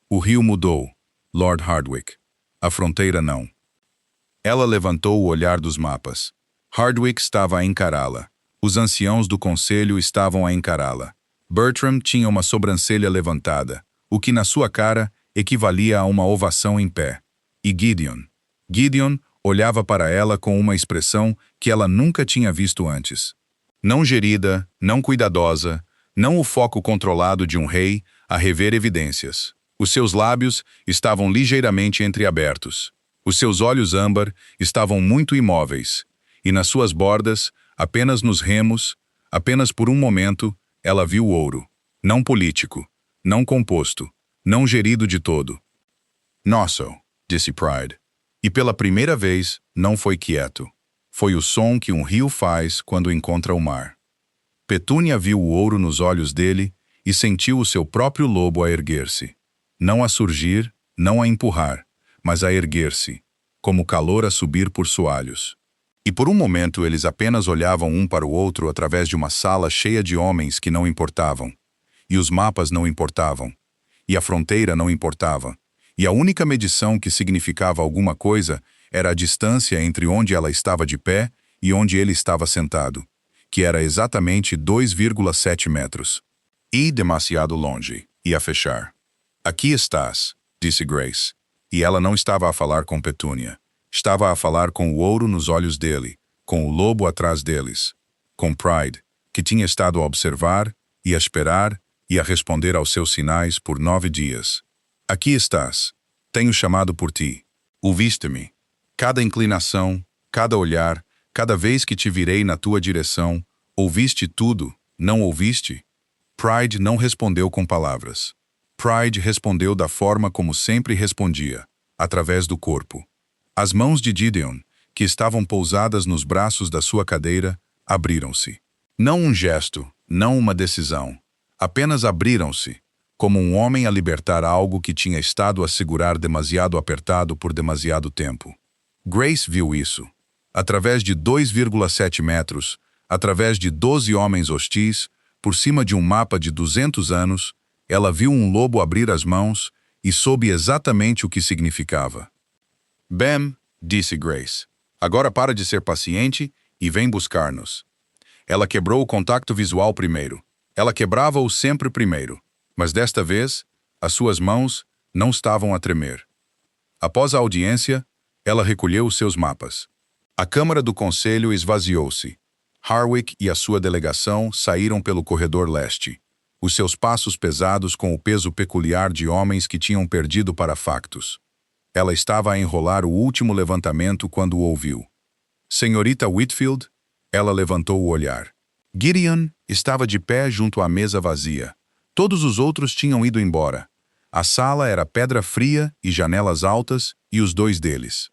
O rio mudou, Lord Hardwicke. A fronteira não. Ela levantou o olhar dos mapas. Hardwick estava a encará-la. Os anciãos do conselho estavam a encará-la. Bertram tinha uma sobrancelha levantada, o que na sua cara equivalia a uma ovação em pé. E Gideon? Gideon olhava para ela com uma expressão que ela nunca tinha visto antes. Não gerida, não cuidadosa, não o foco controlado de um rei a rever evidências. Os seus lábios estavam ligeiramente entreabertos. Os seus olhos âmbar estavam muito imóveis, e nas suas bordas, apenas nos remos, apenas por um momento, ela viu ouro. Não político, não composto, não gerido de todo. Nosso, disse Pride. E pela primeira vez, não foi quieto. Foi o som que um rio faz quando encontra o mar. Petúnia viu o ouro nos olhos dele e sentiu o seu próprio lobo a erguer-se. Não a surgir, não a empurrar, mas a erguer-se, como calor a subir por soalhos. E por um momento eles apenas olhavam um para o outro através de uma sala cheia de homens que não importavam. E os mapas não importavam. E a fronteira não importava. E a única medição que significava alguma coisa era a distância entre onde ela estava de pé e onde ele estava sentado, que era exatamente 2,7 metros. E demasiado longe, e a fechar. Aqui estás, disse Grace. E ela não estava a falar com Petúnia. Estava a falar com o ouro nos olhos dele, com o lobo atrás deles, com Pride, que tinha estado a observar e a esperar e a responder aos seus sinais por 9 dias. Aqui estás. Tenho chamado por ti. Ouviste-me. Cada inclinação, cada olhar, cada vez que te virei na tua direção, ouviste tudo, não ouviste? Pride não respondeu com palavras. Pride respondeu da forma como sempre respondia, através do corpo. As mãos de Gideon, que estavam pousadas nos braços da sua cadeira, abriram-se. Não um gesto, não uma decisão. Apenas abriram-se, como um homem a libertar algo que tinha estado a segurar demasiado apertado por demasiado tempo. Grace viu isso. Através de 2,7 metros, através de 12 homens hostis, por cima de um mapa de 200 anos, ela viu um lobo abrir as mãos e soube exatamente o que significava. Bem, disse Grace, agora para de ser paciente e vem buscar-nos. Ela quebrou o contato visual primeiro. Ela quebrava-o sempre primeiro, mas desta vez, as suas mãos não estavam a tremer. Após a audiência, ela recolheu os seus mapas. A Câmara do Conselho esvaziou-se. Hardwick e a sua delegação saíram pelo corredor leste, os seus passos pesados com o peso peculiar de homens que tinham perdido para factos. Ela estava a enrolar o último levantamento quando o ouviu. Senhorita Whitfield, ela levantou o olhar. Gideon estava de pé junto à mesa vazia. Todos os outros tinham ido embora. A sala era pedra fria e janelas altas, e os dois deles.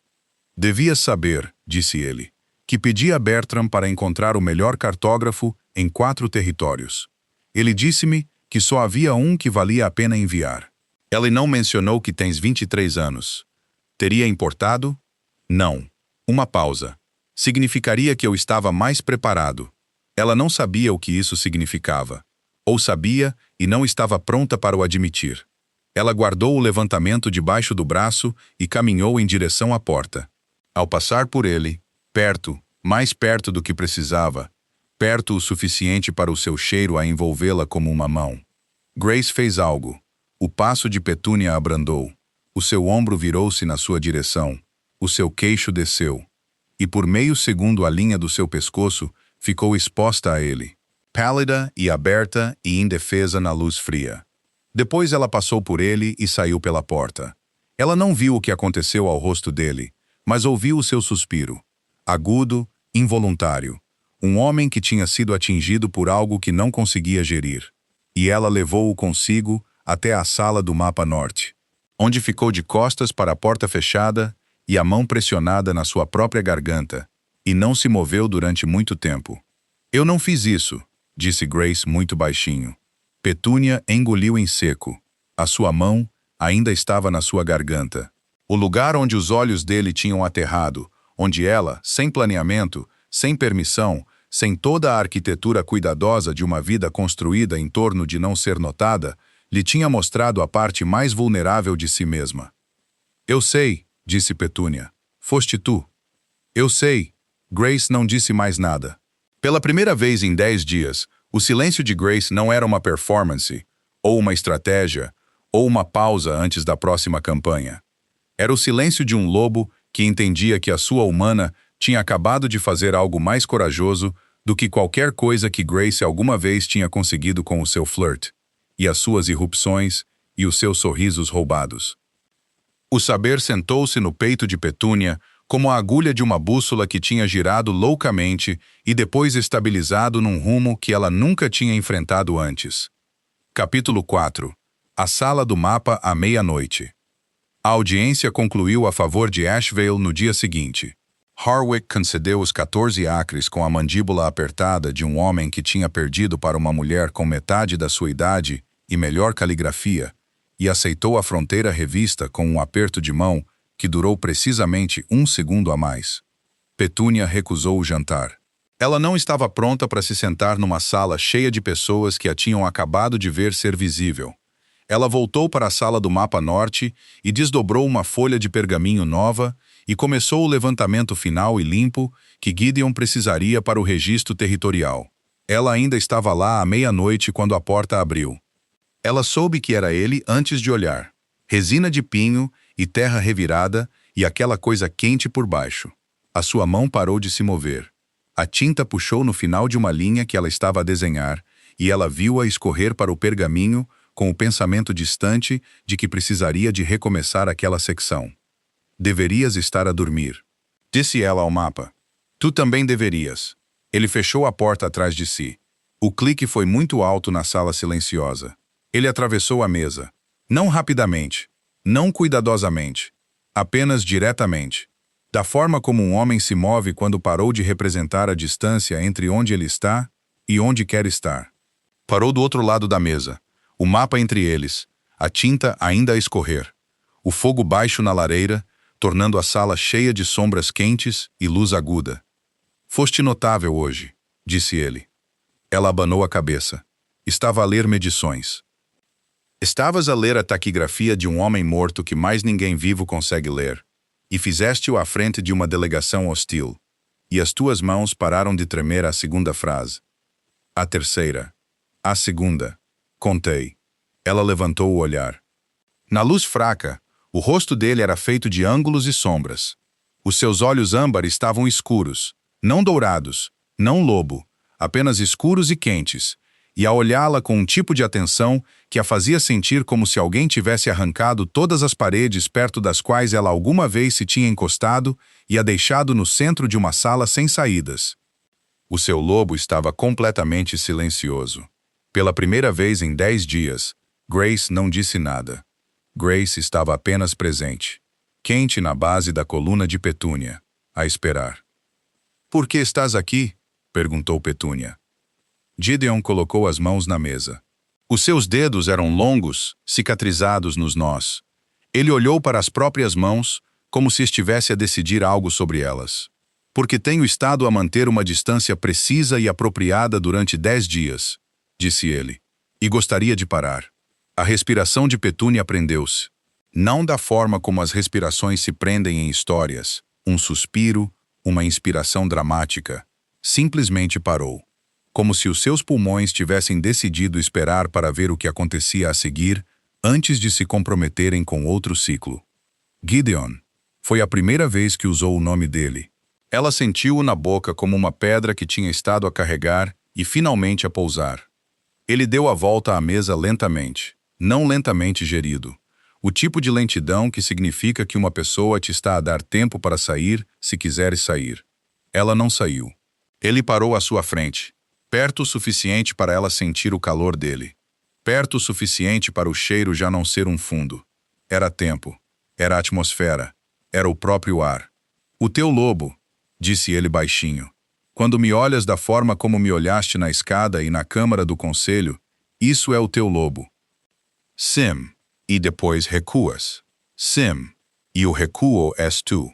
Devia saber, disse ele, que pedi a Bertram para encontrar o melhor cartógrafo em 4 territórios. Ele disse-me que só havia um que valia a pena enviar. Ele não mencionou que tens 23 anos. Teria importado? Não. Uma pausa. Significaria que eu estava mais preparado. Ela não sabia o que isso significava. Ou sabia e não estava pronta para o admitir. Ela guardou o levantamento debaixo do braço e caminhou em direção à porta. Ao passar por ele, perto, mais perto do que precisava, perto o suficiente para o seu cheiro a envolvê-la como uma mão. Grace fez algo. O passo de Petúnia abrandou. O seu ombro virou-se na sua direção. O seu queixo desceu. E por meio segundo a linha do seu pescoço ficou exposta a ele, pálida e aberta e indefesa na luz fria. Depois ela passou por ele e saiu pela porta. Ela não viu o que aconteceu ao rosto dele, mas ouviu o seu suspiro. Agudo, involuntário. Um homem que tinha sido atingido por algo que não conseguia gerir. E ela levou-o consigo até a sala do mapa norte, onde ficou de costas para a porta fechada e a mão pressionada na sua própria garganta, e não se moveu durante muito tempo. Eu não fiz isso, disse Grace muito baixinho. Petúnia engoliu em seco. A sua mão ainda estava na sua garganta. O lugar onde os olhos dele tinham aterrado, onde ela, sem planeamento, sem permissão, sem toda a arquitetura cuidadosa de uma vida construída em torno de não ser notada, lhe tinha mostrado a parte mais vulnerável de si mesma. Eu sei, disse Petúnia. Foste tu. Eu sei. Grace não disse mais nada. Pela primeira vez em 10 dias, o silêncio de Grace não era uma performance, ou uma estratégia, ou uma pausa antes da próxima campanha. Era o silêncio de um lobo que entendia que a sua humana tinha acabado de fazer algo mais corajoso do que qualquer coisa que Grace alguma vez tinha conseguido com o seu flirt, e as suas irrupções e os seus sorrisos roubados. O saber sentou-se no peito de Petúnia como a agulha de uma bússola que tinha girado loucamente e depois estabilizado num rumo que ela nunca tinha enfrentado antes. Capítulo 4. A sala do mapa à meia-noite. A audiência concluiu a favor de Ashvale no dia seguinte. Harwick concedeu os 14 acres com a mandíbula apertada de um homem que tinha perdido para uma mulher com metade da sua idade e melhor caligrafia, e aceitou a fronteira revista com um aperto de mão que durou precisamente 1 segundo a mais. Petúnia recusou o jantar. Ela não estava pronta para se sentar numa sala cheia de pessoas que a tinham acabado de ver ser visível. Ela voltou para a sala do mapa norte e desdobrou uma folha de pergaminho nova e começou o levantamento final e limpo que Gideon precisaria para o registro territorial. Ela ainda estava lá à meia-noite quando a porta abriu. Ela soube que era ele antes de olhar. Resina de pinho e terra revirada e aquela coisa quente por baixo. A sua mão parou de se mover. A tinta puxou no final de uma linha que ela estava a desenhar e ela viu-a escorrer para o pergaminho com o pensamento distante de que precisaria de recomeçar aquela secção. Deverias estar a dormir, disse ela ao mapa. Tu também deverias. Ele fechou a porta atrás de si. O clique foi muito alto na sala silenciosa. Ele atravessou a mesa. Não rapidamente, não cuidadosamente, apenas diretamente. Da forma como um homem se move quando parou de representar a distância entre onde ele está e onde quer estar. Parou do outro lado da mesa, o mapa entre eles, a tinta ainda a escorrer, o fogo baixo na lareira, tornando a sala cheia de sombras quentes e luz aguda. Foste notável hoje, disse ele. Ela abanou a cabeça. Estava a ler medições. Estavas a ler a taquigrafia de um homem morto que mais ninguém vivo consegue ler, e fizeste-o à frente de uma delegação hostil, e as tuas mãos pararam de tremer à segunda frase. A terceira. A segunda. Contei. Ela levantou o olhar. Na luz fraca, o rosto dele era feito de ângulos e sombras. Os seus olhos âmbar estavam escuros, não dourados, não lobo, apenas escuros e quentes, e a olhá-la com um tipo de atenção que a fazia sentir como se alguém tivesse arrancado todas as paredes perto das quais ela alguma vez se tinha encostado e a deixado no centro de uma sala sem saídas. O seu lobo estava completamente silencioso. Pela primeira vez em 10 dias, Grace não disse nada. Grace estava apenas presente, quente na base da coluna de Petúnia, a esperar. "Por que estás aqui?" perguntou Petúnia. Gideon colocou as mãos na mesa. Os seus dedos eram longos, cicatrizados nos nós. Ele olhou para as próprias mãos, como se estivesse a decidir algo sobre elas. "Porque tenho estado a manter uma distância precisa e apropriada durante 10 dias, disse ele, e gostaria de parar. A respiração de Petúnia prendeu-se. Não da forma como as respirações se prendem em histórias, um suspiro, uma inspiração dramática. Simplesmente parou. Como se os seus pulmões tivessem decidido esperar para ver o que acontecia a seguir, antes de se comprometerem com outro ciclo. Gideon. Foi a primeira vez que usou o nome dele. Ela sentiu-o na boca como uma pedra que tinha estado a carregar e finalmente a pousar. Ele deu a volta à mesa lentamente, não lentamente gerido. O tipo de lentidão que significa que uma pessoa te está a dar tempo para sair, se quiseres sair. Ela não saiu. Ele parou à sua frente. Perto o suficiente para ela sentir o calor dele. Perto o suficiente para o cheiro já não ser um fundo. Era tempo. Era atmosfera. Era o próprio ar. "O teu lobo", disse ele baixinho. "Quando me olhas da forma como me olhaste na escada e na câmara do conselho, isso é o teu lobo." "Sim." E depois recuas. "Sim." E o recuo és tu.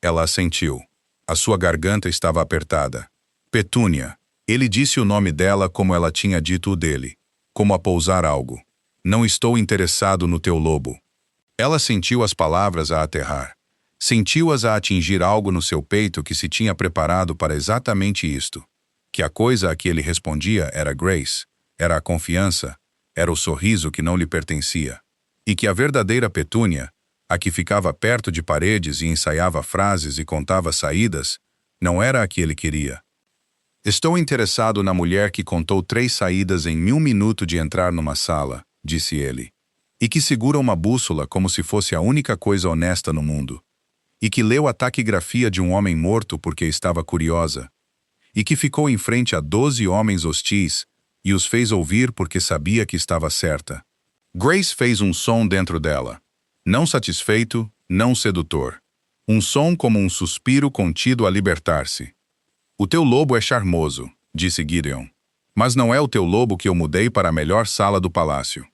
Ela assentiu. A sua garganta estava apertada. "Petúnia." Ele disse o nome dela como ela tinha dito o dele, como a pousar algo. "Não estou interessado no teu lobo." Ela sentiu as palavras a aterrar. Sentiu-as a atingir algo no seu peito que se tinha preparado para exatamente isto. Que a coisa a que ele respondia era Grace, era a confiança, era o sorriso que não lhe pertencia. E que a verdadeira Petúnia, a que ficava perto de paredes e ensaiava frases e contava saídas, não era a que ele queria. Estou interessado na mulher que contou 3 saídas em 1 minuto de entrar numa sala, disse ele. E que segura uma bússola como se fosse a única coisa honesta no mundo. E que leu a taquigrafia de um homem morto porque estava curiosa. E que ficou em frente a 12 homens hostis e os fez ouvir porque sabia que estava certa. Grace fez um som dentro dela. Não satisfeito, não sedutor. Um som como um suspiro contido a libertar-se. O teu lobo é charmoso, disse Gideon. Mas não é o teu lobo que eu mudei para a melhor sala do palácio.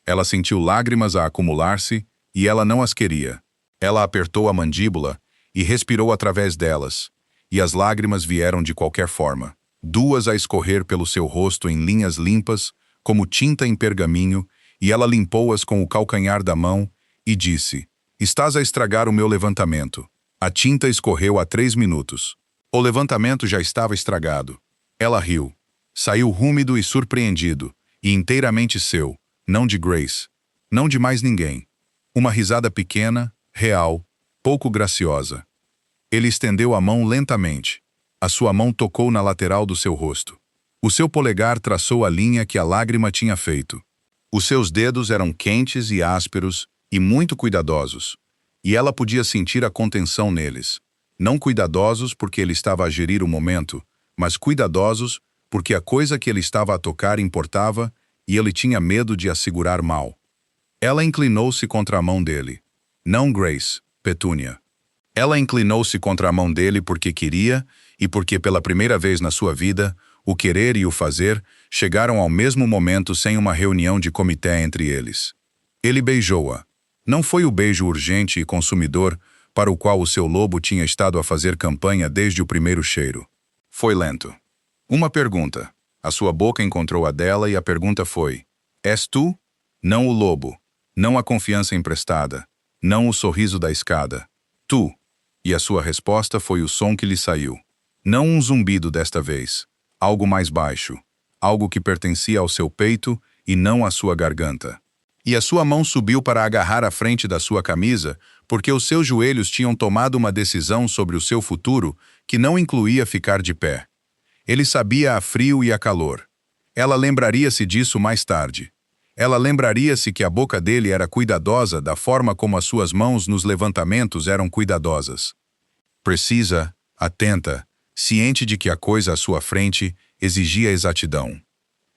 Ela sentiu lágrimas a acumular-se e ela não as queria. Ela apertou a mandíbula e respirou através delas, e as lágrimas vieram de qualquer forma, 2 a escorrer pelo seu rosto em linhas limpas, como tinta em pergaminho, e ela limpou-as com o calcanhar da mão e disse: Estás a estragar o meu levantamento. A tinta escorreu há 3 minutos. O levantamento já estava estragado. Ela riu. Saiu rúmido e surpreendido, e inteiramente seu, não de Grace, não de mais ninguém. Uma risada pequena, real, pouco graciosa. Ele estendeu a mão lentamente. A sua mão tocou na lateral do seu rosto. O seu polegar traçou a linha que a lágrima tinha feito. Os seus dedos eram quentes e ásperos e muito cuidadosos, e ela podia sentir a contenção neles. Não cuidadosos porque ele estava a gerir o momento, mas cuidadosos porque a coisa que ele estava a tocar importava e ele tinha medo de a segurar mal. Ela inclinou-se contra a mão dele. Não Grace, Petúnia. Ela inclinou-se contra a mão dele porque queria e porque pela primeira vez na sua vida, o querer e o fazer chegaram ao mesmo momento sem uma reunião de comitê entre eles. Ele beijou-a. Não foi o beijo urgente e consumidor para o qual o seu lobo tinha estado a fazer campanha desde o primeiro cheiro. Foi lento. Uma pergunta. A sua boca encontrou a dela e a pergunta foi: És tu? Não o lobo. Não a confiança emprestada. Não o sorriso da escada. Tu. E a sua resposta foi o som que lhe saiu. Não um zumbido desta vez. Algo mais baixo. Algo que pertencia ao seu peito e não à sua garganta. E a sua mão subiu para agarrar a frente da sua camisa, porque os seus joelhos tinham tomado uma decisão sobre o seu futuro que não incluía ficar de pé. Ele sabia a frio e a calor. Ela lembraria-se disso mais tarde. Ela lembraria-se que a boca dele era cuidadosa da forma como as suas mãos nos levantamentos eram cuidadosas. Precisa, atenta, ciente de que a coisa à sua frente exigia exatidão.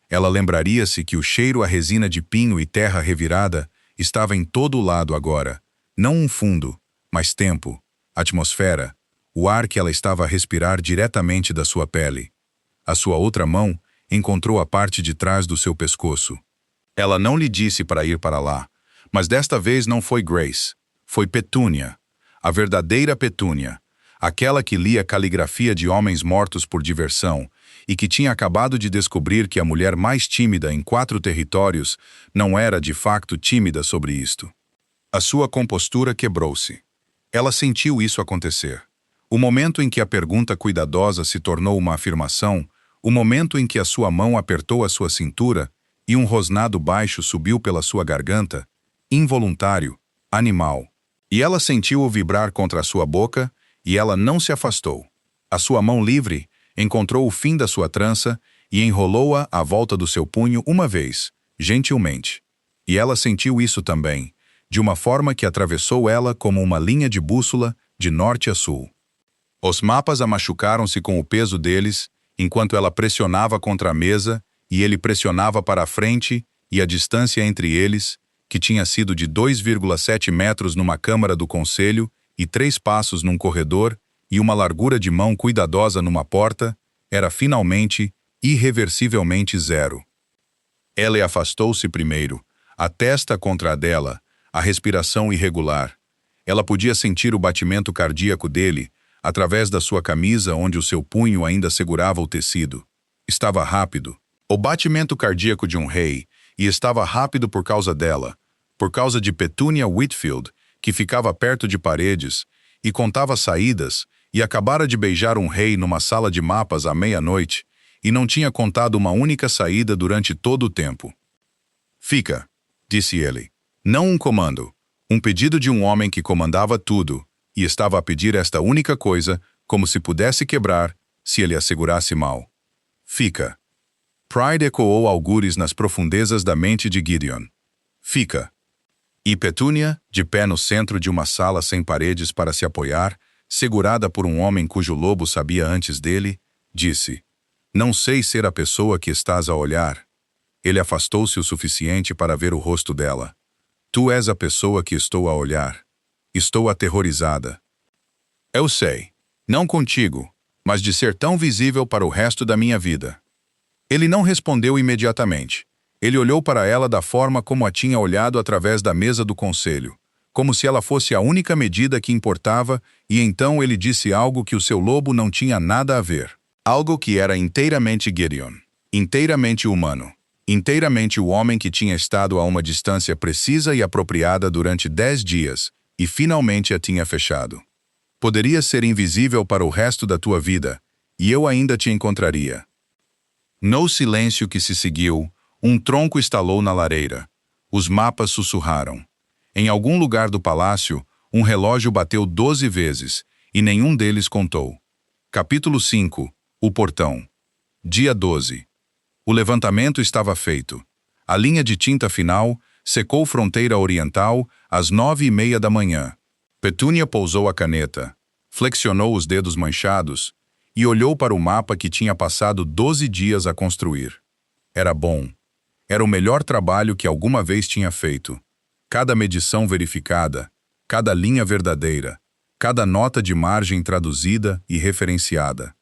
Ela lembraria-se que o cheiro a resina de pinho e terra revirada estava em todo o lado agora, não um fundo, mas tempo, atmosfera, o ar que ela estava a respirar diretamente da sua pele. A sua outra mão encontrou a parte de trás do seu pescoço. Ela não lhe disse para ir para lá, mas desta vez não foi Grace, foi Petúnia, a verdadeira Petúnia, aquela que lia caligrafia de homens mortos por diversão e que tinha acabado de descobrir que a mulher mais tímida em 4 territórios não era de facto tímida sobre isto. A sua compostura quebrou-se. Ela sentiu isso acontecer. O momento em que a pergunta cuidadosa se tornou uma afirmação, o momento em que a sua mão apertou a sua cintura e um rosnado baixo subiu pela sua garganta, involuntário, animal. E ela sentiu-o vibrar contra a sua boca e ela não se afastou. A sua mão livre encontrou o fim da sua trança e enrolou-a à volta do seu punho uma vez, gentilmente. E ela sentiu isso também, de uma forma que atravessou ela como uma linha de bússola de norte a sul. Os mapas a machucaram-se com o peso deles, enquanto ela pressionava contra a mesa e ele pressionava para a frente, e a distância entre eles, que tinha sido de 2,7 metros numa câmara do conselho e 3 passos num corredor e uma largura de mão cuidadosa numa porta, era finalmente, irreversivelmente 0. Ela afastou-se primeiro, a testa contra a dela, a respiração irregular. Ela podia sentir o batimento cardíaco dele, através da sua camisa onde o seu punho ainda segurava o tecido. Estava rápido. O batimento cardíaco de um rei, e estava rápido por causa dela, por causa de Petúnia Whitfield, que ficava perto de paredes, e contava saídas, e acabara de beijar um rei numa sala de mapas à meia-noite, e não tinha contado uma única saída durante todo o tempo. Fica, disse ele. Não um comando, um pedido de um homem que comandava tudo, e estava a pedir esta única coisa, como se pudesse quebrar, se ele a segurasse mal. Fica. Pride ecoou algures nas profundezas da mente de Gideon. Fica. E Petúnia, de pé no centro de uma sala sem paredes para se apoiar, segurada por um homem cujo lobo sabia antes dele, disse: Não sei ser a pessoa que estás a olhar. Ele afastou-se o suficiente para ver o rosto dela. Tu és a pessoa que estou a olhar. Estou aterrorizada. Eu sei. Não contigo, mas de ser tão visível para o resto da minha vida. Ele não respondeu imediatamente. Ele olhou para ela da forma como a tinha olhado através da mesa do conselho, como se ela fosse a única medida que importava, e então ele disse algo que o seu lobo não tinha nada a ver. Algo que era inteiramente Gideon, inteiramente humano, inteiramente o homem que tinha estado a uma distância precisa e apropriada durante 10 dias, e finalmente a tinha fechado. Poderias ser invisível para o resto da tua vida, e eu ainda te encontraria. No silêncio que se seguiu, um tronco estalou na lareira. Os mapas sussurraram. Em algum lugar do palácio, um relógio bateu 12 vezes, e nenhum deles contou. Capítulo 5. O portão. Dia 12. O levantamento estava feito. A linha de tinta final secou fronteira oriental às 9:30 da manhã. Petúnia pousou a caneta, flexionou os dedos manchados e olhou para o mapa que tinha passado 12 dias a construir. Era bom. Era o melhor trabalho que alguma vez tinha feito. Cada medição verificada, cada linha verdadeira, cada nota de margem traduzida e referenciada.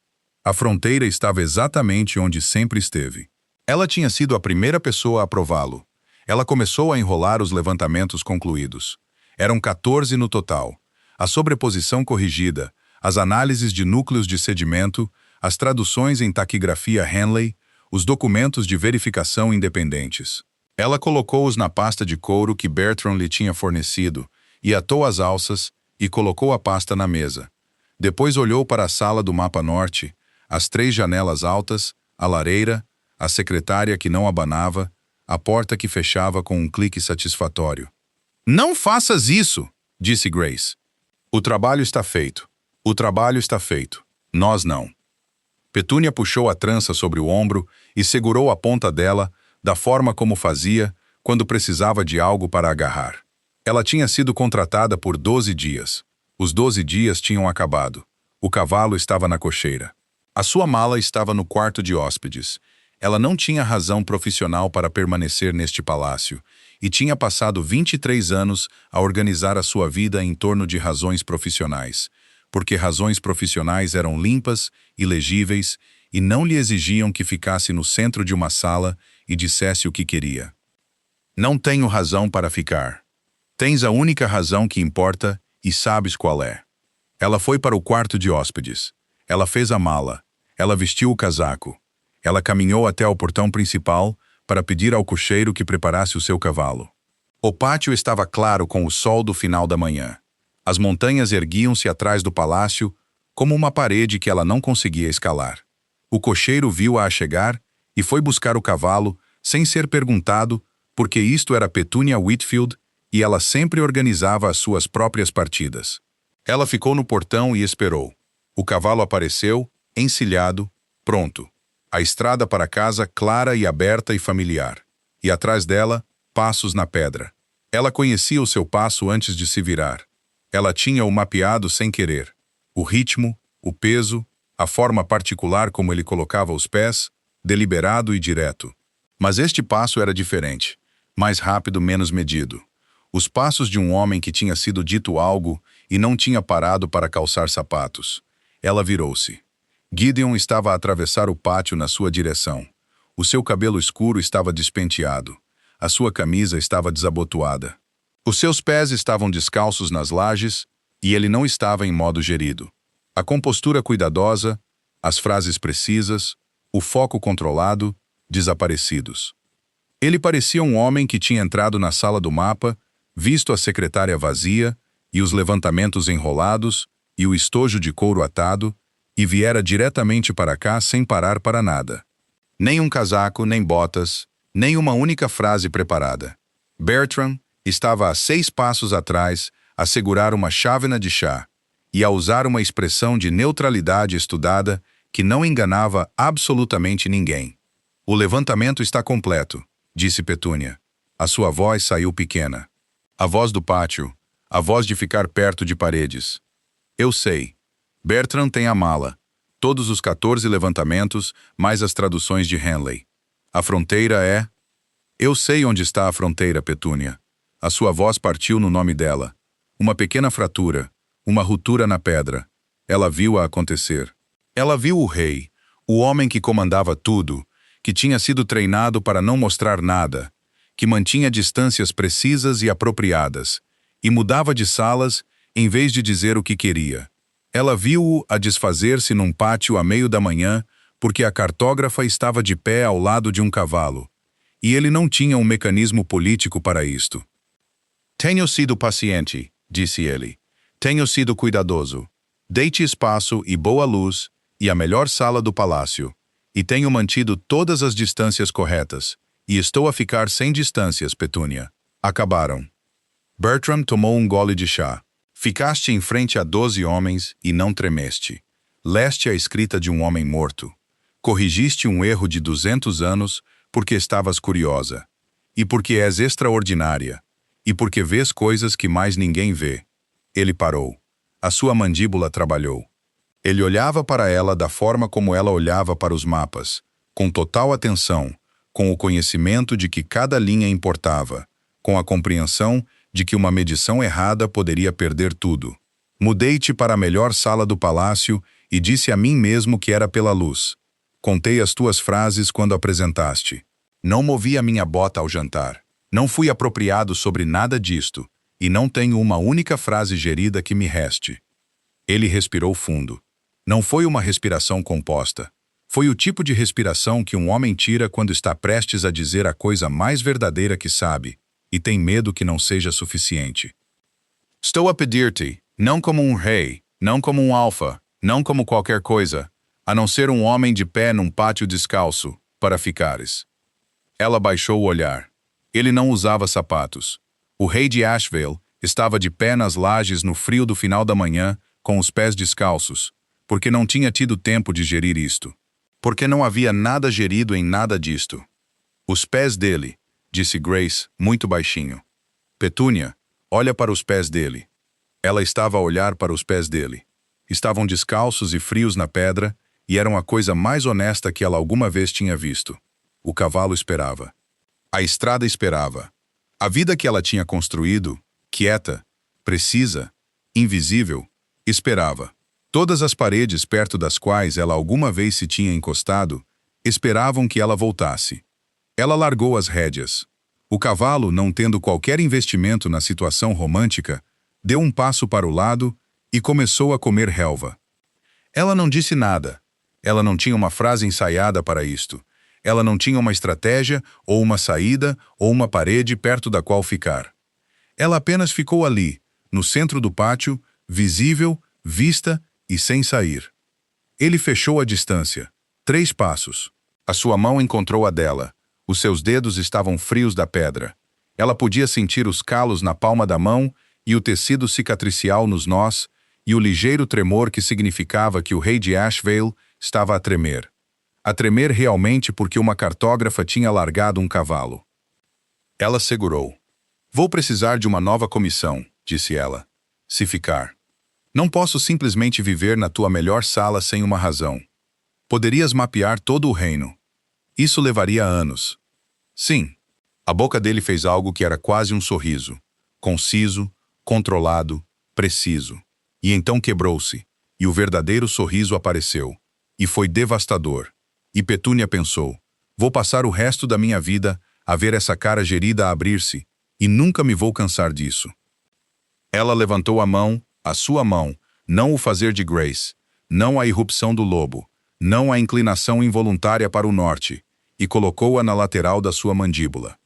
A fronteira estava exatamente onde sempre esteve. Ela tinha sido a primeira pessoa a aprová-lo. Ela começou a enrolar os levantamentos concluídos. Eram 14 no total. A sobreposição corrigida, as análises de núcleos de sedimento, as traduções em taquigrafia Henley, os documentos de verificação independentes. Ela colocou-os na pasta de couro que Bertrand lhe tinha fornecido, e atou as alças, e colocou a pasta na mesa. Depois olhou para a sala do mapa norte, as 3 janelas altas, a lareira, a secretária que não abanava, a porta que fechava com um clique satisfatório. Não faças isso, disse Grace. O trabalho está feito. O trabalho está feito. Nós não. Petúnia puxou a trança sobre o ombro e segurou a ponta dela, da forma como fazia, quando precisava de algo para agarrar. Ela tinha sido contratada por 12 dias. Os 12 dias tinham acabado. O cavalo estava na cocheira. A sua mala estava no quarto de hóspedes. Ela não tinha razão profissional para permanecer neste palácio, e tinha passado 23 anos a organizar a sua vida em torno de razões profissionais, porque razões profissionais eram limpas e legíveis e não lhe exigiam que ficasse no centro de uma sala e dissesse o que queria. Não tenho razão para ficar. Tens a única razão que importa e sabes qual é. Ela foi para o quarto de hóspedes. Ela fez a mala. Ela vestiu o casaco. Ela caminhou até ao portão principal para pedir ao cocheiro que preparasse o seu cavalo. O pátio estava claro com o sol do final da manhã. As montanhas erguiam-se atrás do palácio como uma parede que ela não conseguia escalar. O cocheiro viu-a chegar e foi buscar o cavalo sem ser perguntado, porque isto era Petúnia Whitfield e ela sempre organizava as suas próprias partidas. Ela ficou no portão e esperou. O cavalo apareceu, encilhado, pronto. A estrada para casa clara e aberta e familiar. E atrás dela, passos na pedra. Ela conhecia o seu passo antes de se virar. Ela tinha-o mapeado sem querer. O ritmo, o peso, a forma particular como ele colocava os pés, deliberado e direto. Mas este passo era diferente. Mais rápido, menos medido. Os passos de um homem que tinha sido dito algo e não tinha parado para calçar sapatos. Ela virou-se. Gideon estava a atravessar o pátio na sua direção. O seu cabelo escuro estava despenteado. A sua camisa estava desabotoada. Os seus pés estavam descalços nas lajes e ele não estava em modo gerido. A compostura cuidadosa, as frases precisas, o foco controlado, desaparecidos. Ele parecia um homem que tinha entrado na sala do mapa, visto a secretária vazia e os levantamentos enrolados, e o estojo de couro atado, e viera diretamente para cá sem parar para nada. Nem um casaco, nem botas, nem uma única frase preparada. Bertram estava a 6 passos atrás a segurar uma chávena de chá e a usar uma expressão de neutralidade estudada que não enganava absolutamente ninguém. "O levantamento está completo", disse Petúnia. A sua voz saiu pequena. A voz do pátio, a voz de ficar perto de paredes. "Eu sei. Bertram tem a mala. Todos os 14 levantamentos, mais as traduções de Henley. A fronteira é..." "Eu sei onde está a fronteira, Petúnia." A sua voz partiu no nome dela. Uma pequena fratura, uma ruptura na pedra. Ela viu-a acontecer. Ela viu o rei, o homem que comandava tudo, que tinha sido treinado para não mostrar nada, que mantinha distâncias precisas e apropriadas, e mudava de salas em vez de dizer o que queria. Ela viu-o a desfazer-se num pátio à meio da manhã, porque a cartógrafa estava de pé ao lado de um cavalo, e ele não tinha um mecanismo político para isto. "Tenho sido paciente", disse ele. "Tenho sido cuidadoso. Deite espaço e boa luz, e a melhor sala do palácio, e tenho mantido todas as distâncias corretas, e estou a ficar sem distâncias, Petúnia." Acabaram. Bertram tomou um gole de chá. "Ficaste em frente a 12 homens e não tremeste. Leste a escrita de um homem morto. Corrigiste um erro de 200 anos porque estavas curiosa. E porque és extraordinária. E porque vês coisas que mais ninguém vê." Ele parou. A sua mandíbula trabalhou. Ele olhava para ela da forma como ela olhava para os mapas, com total atenção, com o conhecimento de que cada linha importava, com a compreensão de que uma medição errada poderia perder tudo. "Mudei-te para a melhor sala do palácio e disse a mim mesmo que era pela luz. Contei as tuas frases quando apresentaste. Não movi a minha bota ao jantar. Não fui apropriado sobre nada disto, e não tenho uma única frase gerida que me reste." Ele respirou fundo. Não foi uma respiração composta. Foi o tipo de respiração que um homem tira quando está prestes a dizer a coisa mais verdadeira que sabe, e tem medo que não seja suficiente. "Estou a pedir-te, não como um rei, não como um alfa, não como qualquer coisa, a não ser um homem de pé num pátio descalço, para ficares." Ela baixou o olhar. Ele não usava sapatos. O rei de Asheville estava de pé nas lajes no frio do final da manhã, com os pés descalços, porque não tinha tido tempo de gerir isto. Porque não havia nada gerido em nada disto. "Os pés dele", disse Grace, muito baixinho. "Petúnia, olha para os pés dele." Ela estava a olhar para os pés dele. Estavam descalços e frios na pedra, e eram a coisa mais honesta que ela alguma vez tinha visto. O cavalo esperava. A estrada esperava. A vida que ela tinha construído, quieta, precisa, invisível, esperava. Todas as paredes perto das quais ela alguma vez se tinha encostado, esperavam que ela voltasse. Ela largou as rédeas. O cavalo, não tendo qualquer investimento na situação romântica, deu um passo para o lado e começou a comer relva. Ela não disse nada. Ela não tinha uma frase ensaiada para isto. Ela não tinha uma estratégia, ou uma saída, ou uma parede perto da qual ficar. Ela apenas ficou ali, no centro do pátio, visível, vista e sem sair. Ele fechou a distância. 3 passos. A sua mão encontrou a dela. Os seus dedos estavam frios da pedra. Ela podia sentir os calos na palma da mão e o tecido cicatricial nos nós e o ligeiro tremor que significava que o rei de Asheville estava a tremer. A tremer realmente porque uma cartógrafa tinha largado um cavalo. Ela segurou. "Vou precisar de uma nova comissão", disse ela. "Se ficar. Não posso simplesmente viver na tua melhor sala sem uma razão. Poderias mapear todo o reino. Isso levaria anos." "Sim." A boca dele fez algo que era quase um sorriso. Conciso, controlado, preciso. E então quebrou-se, e o verdadeiro sorriso apareceu. E foi devastador. E Petúnia pensou, vou passar o resto da minha vida a ver essa cara gerida a abrir-se, e nunca me vou cansar disso. Ela levantou a mão, a sua mão, não o fazer de Grace, não a irrupção do lobo, não a inclinação involuntária para o norte, e colocou-a na lateral da sua mandíbula.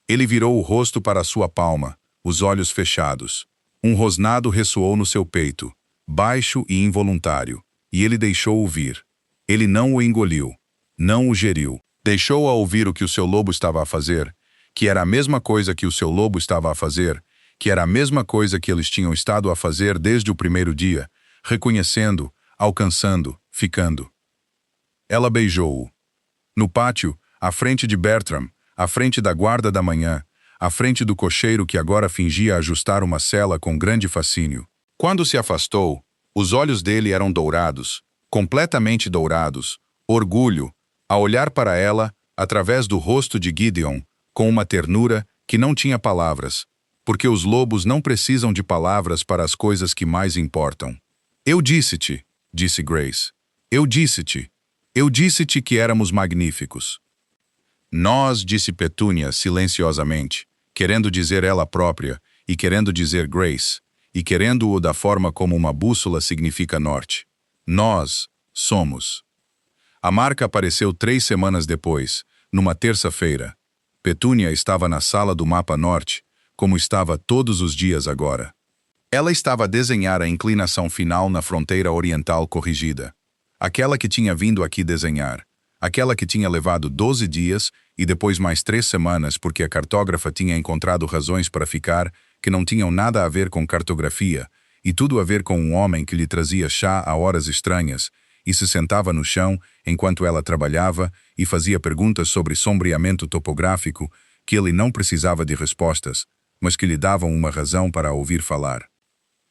Ele virou o rosto para a sua palma, os olhos fechados. Um rosnado ressoou no seu peito, baixo e involuntário, e ele deixou-o vir. Ele não o engoliu, não o geriu. Deixou-a ouvir o que o seu lobo estava a fazer, que era a mesma coisa que o seu lobo estava a fazer, que era a mesma coisa que eles tinham estado a fazer desde o primeiro dia, reconhecendo, alcançando, ficando. Ela beijou-o. No pátio, à frente de Bertram, à frente da guarda da manhã, à frente do cocheiro que agora fingia ajustar uma sela com grande fascínio. Quando se afastou, os olhos dele eram dourados, completamente dourados, orgulho, a olhar para ela, através do rosto de Gideon, com uma ternura que não tinha palavras, porque os lobos não precisam de palavras para as coisas que mais importam. Eu disse-te, disse Grace. Eu disse-te que éramos magníficos. Nós, disse Petúnia silenciosamente, querendo dizer ela própria, e querendo dizer Grace, e querendo-o da forma como uma bússola significa norte. Nós somos. A marca apareceu 3 semanas depois, numa terça-feira. Petúnia estava na sala do mapa norte, como estava todos os dias agora. Ela estava a desenhar a inclinação final na fronteira oriental corrigida. Aquela que tinha vindo aqui desenhar. Aquela que tinha levado 12 dias e depois mais 3 semanas porque a cartógrafa tinha encontrado razões para ficar que não tinham nada a ver com cartografia e tudo a ver com um homem que lhe trazia chá a horas estranhas e se sentava no chão enquanto ela trabalhava e fazia perguntas sobre sombreamento topográfico que ele não precisava de respostas, mas que lhe davam uma razão para a ouvir falar.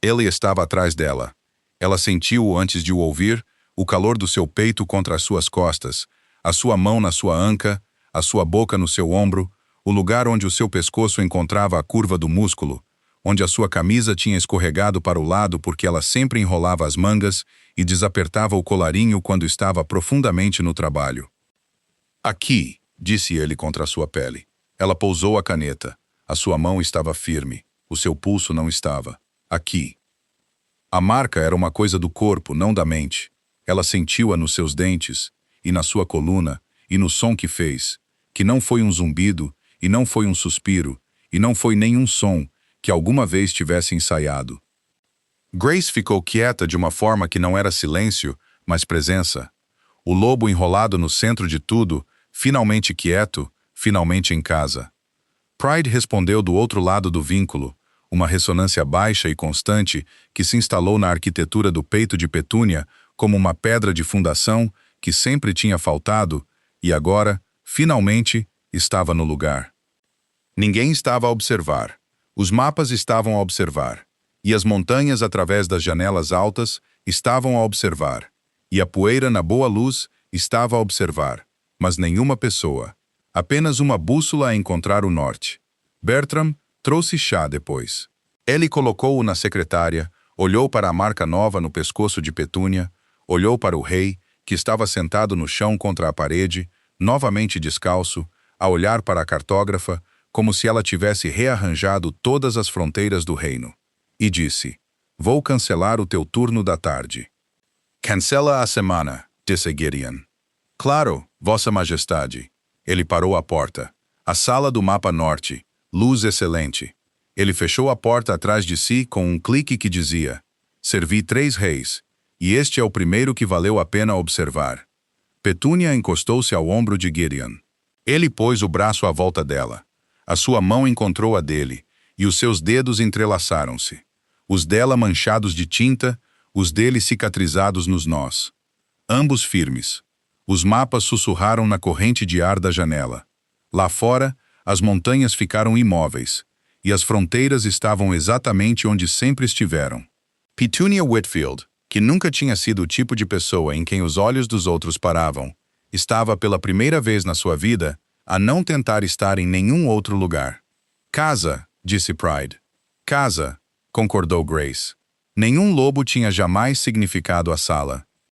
Ele estava atrás dela. Ela sentiu-o antes de o ouvir, o calor do seu peito contra as suas costas, a sua mão na sua anca, a sua boca no seu ombro, o lugar onde o seu pescoço encontrava a curva do músculo, onde a sua camisa tinha escorregado para o lado porque ela sempre enrolava as mangas e desapertava o colarinho quando estava profundamente no trabalho. Aqui, disse ele contra a sua pele. Ela pousou a caneta. A sua mão estava firme. O seu pulso não estava. Aqui. A marca era uma coisa do corpo, não da mente. Ela sentiu-a nos seus dentes, e na sua coluna, e no som que fez, que não foi um zumbido, e não foi um suspiro, e não foi nenhum som que alguma vez tivesse ensaiado. Grace ficou quieta de uma forma que não era silêncio, mas presença. O lobo enrolado no centro de tudo, finalmente quieto, finalmente em casa. Pride respondeu do outro lado do vínculo, uma ressonância baixa e constante que se instalou na arquitetura do peito de Petúnia como uma pedra de fundação que sempre tinha faltado e agora, finalmente, estava no lugar. Ninguém estava a observar. Os mapas estavam a observar. E as montanhas através das janelas altas estavam a observar. E a poeira na boa luz estava a observar. Mas nenhuma pessoa. Apenas uma bússola a encontrar o norte. Bertram trouxe chá depois. Ele colocou-o na secretária, olhou para a marca nova no pescoço de Petúnia, olhou para o rei, que estava sentado no chão contra a parede, novamente descalço, a olhar para a cartógrafa, como se ela tivesse rearranjado todas as fronteiras do reino. E disse, vou cancelar o teu turno da tarde. Cancela a semana, disse Gideon. Claro, Vossa Majestade. Ele parou a porta. A sala do mapa norte. Luz excelente. Ele fechou a porta atrás de si com um clique que dizia, servi 3 reis, e este é o primeiro que valeu a pena observar. Petúnia encostou-se ao ombro de Gideon. Ele pôs o braço à volta dela. A sua mão encontrou a dele, e os seus dedos entrelaçaram-se. Os dela manchados de tinta, os dele cicatrizados nos nós. Ambos firmes. Os mapas sussurraram na corrente de ar da janela. Lá fora, as montanhas ficaram imóveis, e as fronteiras estavam exatamente onde sempre estiveram. Petúnia Whitfield, que nunca tinha sido o tipo de pessoa em quem os olhos dos outros paravam, estava pela primeira vez na sua vida a não tentar estar em nenhum outro lugar. Casa, disse Pride. Casa, concordou Grace. Nenhum lobo tinha jamais significado a sala.